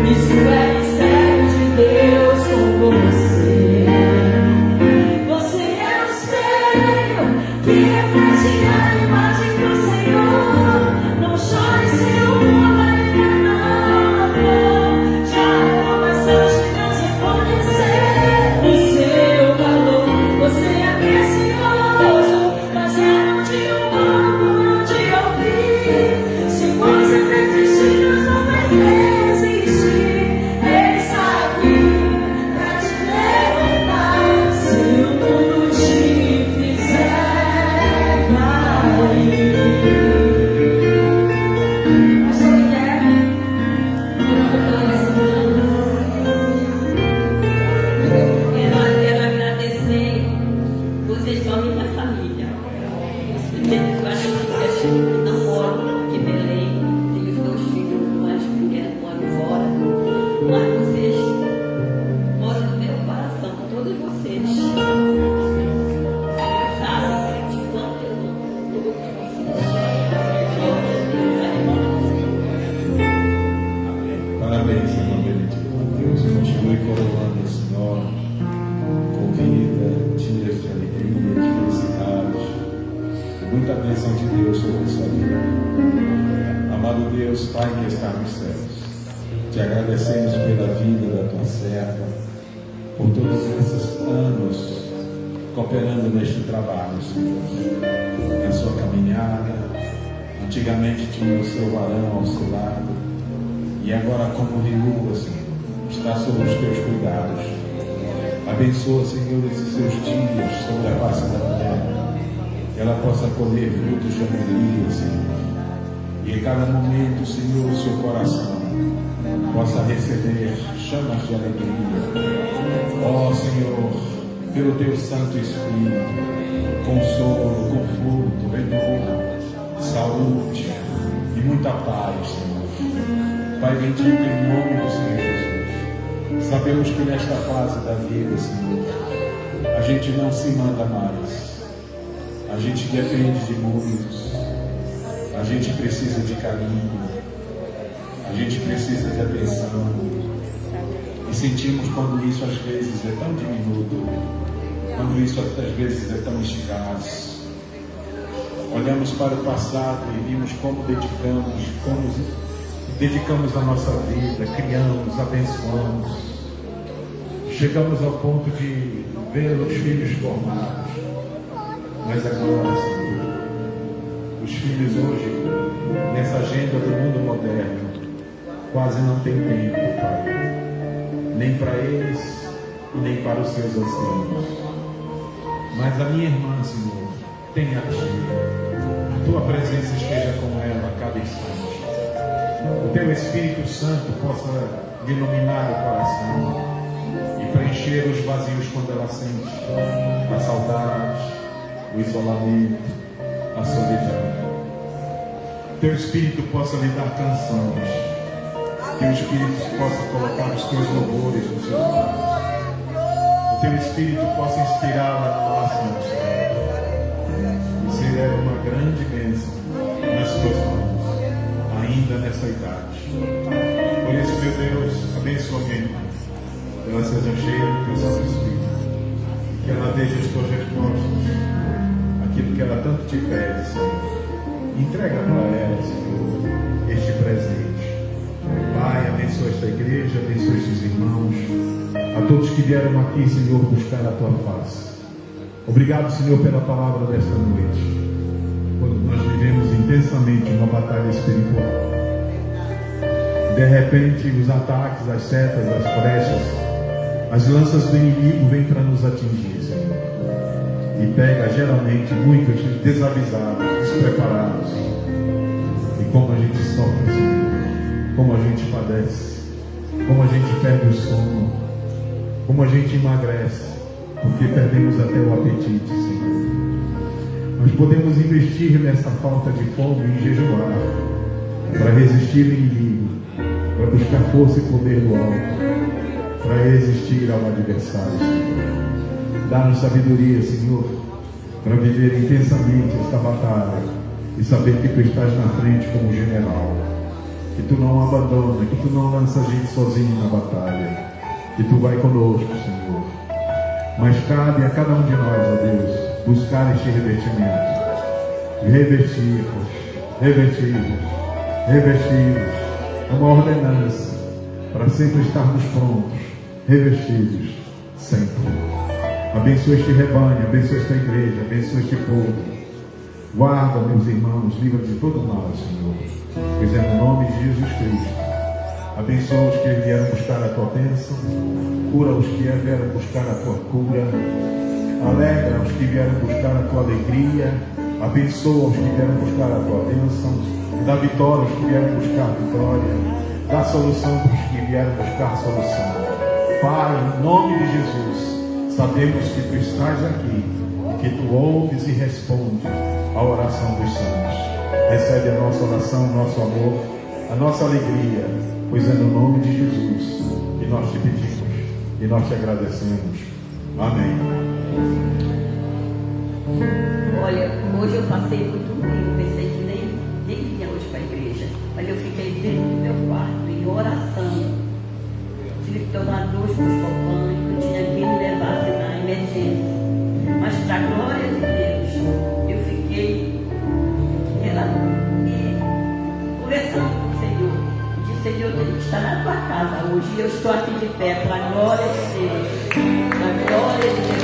Isso é mistério de Deus com você. Você é um espelho que reflete a imagem do Senhor. Não chore se o mundo ainda não amou. Já é bastante Deus reconhecer o seu valor. Você é precioso, mas é onde o ouro por onde ouvir. Se você desistir, Deus não vai desistir. Ele está aqui pra te levantar. Se o mundo te fizer cair. Pastor Guilherme, orando pela semana. Quero agradecer, vocês são minha família. Eu acho que não moro aqui em Belém, tenho os 2 filhos, mas primeiro moro fora. Mas vocês moram no meu coração, todos vocês. Vocês sabem de quanto eu amo todos vocês. Parabéns, irmã Benedita. Deus continue coroando o Senhor com vida, dias de alegria, de felicidade, e muita bênção de Deus sobre a sua vida. Amado Deus, Pai que está nos céus, te agradecemos pela vida da tua serva, por todos esses anos cooperando neste trabalho, Senhor, na sua caminhada. Antigamente tinha o seu varão ao seu lado, e agora, como viúva, Senhor, está sob os teus cuidados. Abençoa, Senhor, esses seus dias sobre a face da terra, que ela possa colher frutos de alegria, Senhor. E em cada momento, Senhor, o seu coração possa receber chamas de alegria. Ó Senhor, pelo teu Santo Espírito, consolo, conforto, renovo, saúde e muita paz, Senhor. Pai bendito, em nome do Senhor Jesus, sabemos que nesta fase da vida, Senhor, a gente não se manda mais, a gente depende de muitos, a gente precisa de carinho, a gente precisa de atenção, e sentimos quando isso às vezes é tão diminuto, quando isso às vezes é tão escasso. olhamos para o passado e vimos como dedicamos a nossa vida, criamos, abençoamos. Chegamos ao ponto de ver os filhos formados. Mas agora, Senhor, os filhos hoje, nessa agenda do mundo moderno, quase não tem tempo, Pai. Nem para eles e nem para os seus anciãos. Mas a minha irmã, Senhor, tenha a Ti. A Tua presença esteja com ela a cada instante. O Teu Espírito Santo possa iluminar o coração e preencher os vazios quando ela sente a saudade, o isolamento, a solidão. Teu Espírito possa lhe dar canções. Que o Espírito possa colocar os Teus louvores nos seus lábios. O Teu Espírito possa inspirá-la na oração, Senhor. E ser ela uma grande bênção nas Tuas mãos, ainda nessa idade. Por isso, meu Deus, abençoa minha irmã. Que ela seja cheia do Teu Santo Espírito. Que ela veja as Tuas respostas. Aquilo que ela tanto te pede, Senhor. Entrega para ela, Senhor, este presente. Pai, abençoa esta igreja, abençoa estes irmãos, a todos que vieram aqui, Senhor, buscar a Tua face. Obrigado, Senhor, pela palavra desta noite, quando nós vivemos intensamente uma batalha espiritual. De repente, os ataques, as setas, as flechas, as lanças do inimigo vêm para nos atingir, Senhor. E pega, geralmente, muitos desavisados, despreparados. E como a gente sofre, Senhor. Como a gente padece, como a gente perde o sono, como a gente emagrece, porque perdemos até o apetite, Senhor. Nós podemos investir nessa falta de fome em jejuar, para resistir ao inimigo, para buscar força e poder do alto, para resistir ao adversário, Senhor. Dá-nos sabedoria, Senhor, para viver intensamente esta batalha e saber que Tu estás na frente como general. Que Tu não abandona, que Tu não lança a gente sozinho na batalha, que Tu vai conosco, Senhor. Mas cabe a cada um de nós, ó Deus, buscar este revestimento. Revestir-vos. É uma ordenança para sempre estarmos prontos, revestidos, sempre. Abençoa este rebanho, abençoa esta igreja, abençoa este povo. Guarda, meus irmãos, livra de todo mal, Senhor. Pois é no nome de Jesus Cristo. Abençoa os que vieram buscar a Tua bênção. Cura os que vieram buscar a Tua cura. Alegra os que vieram buscar a Tua alegria. Abençoa os que vieram buscar a Tua bênção. Dá vitória aos que vieram buscar vitória. Dá solução para os que vieram buscar solução. Pai, em nome de Jesus, sabemos que Tu estás aqui, que Tu ouves e respondes a oração dos santos. Recebe a nossa oração, o nosso amor, a nossa alegria, pois é no nome de Jesus que nós te pedimos e nós te agradecemos. Amém. Olha, hoje eu passei muito bem, pensei que nem vinha hoje para a igreja, mas eu fiquei dentro do meu quarto, em oração. Tive que tomar 2 Buscopan, eu tinha que me levar na emergência. Mas para a glória de Deus, eu fiquei conversando com o Senhor. Disse: Senhor, eu tenho que estar na Tua casa hoje. E eu estou aqui de pé para a glória de Deus. Para a glória de Deus.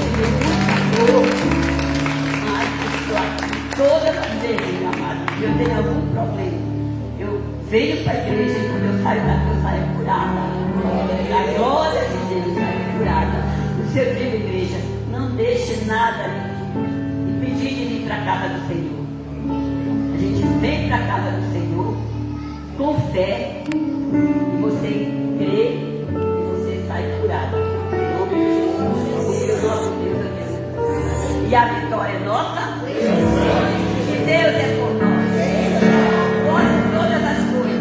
Mas estou aqui todas as vezes, amado. Eu tenho algum problema. Eu venho para a igreja e quando eu saio daqui, eu saio curada. A glória de Deus, saio curada. O Senhor diz, igreja, não deixe nada impedir de vir para a casa do Senhor. A gente vem para a casa do Senhor com fé, e você crê e você sai curado. Em nome de Jesus, Deus. E a vitória é nossa, e Deus é por nós. Pode todas as coisas.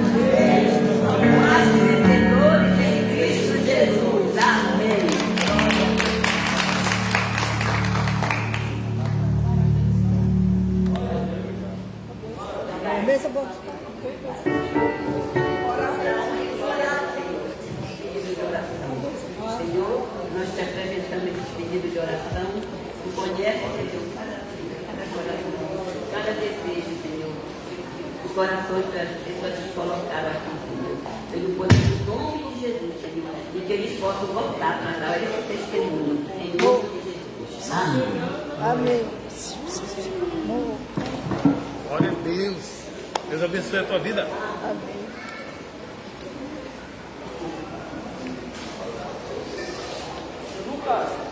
Mas vencedores em Cristo Jesus. Amém. Mesa boa. eles possam voltar para dar esse testemunho. Em nome de Jesus. Amém. Amém. Glória a Deus. Deus abençoe a tua vida. Amém. Lucas.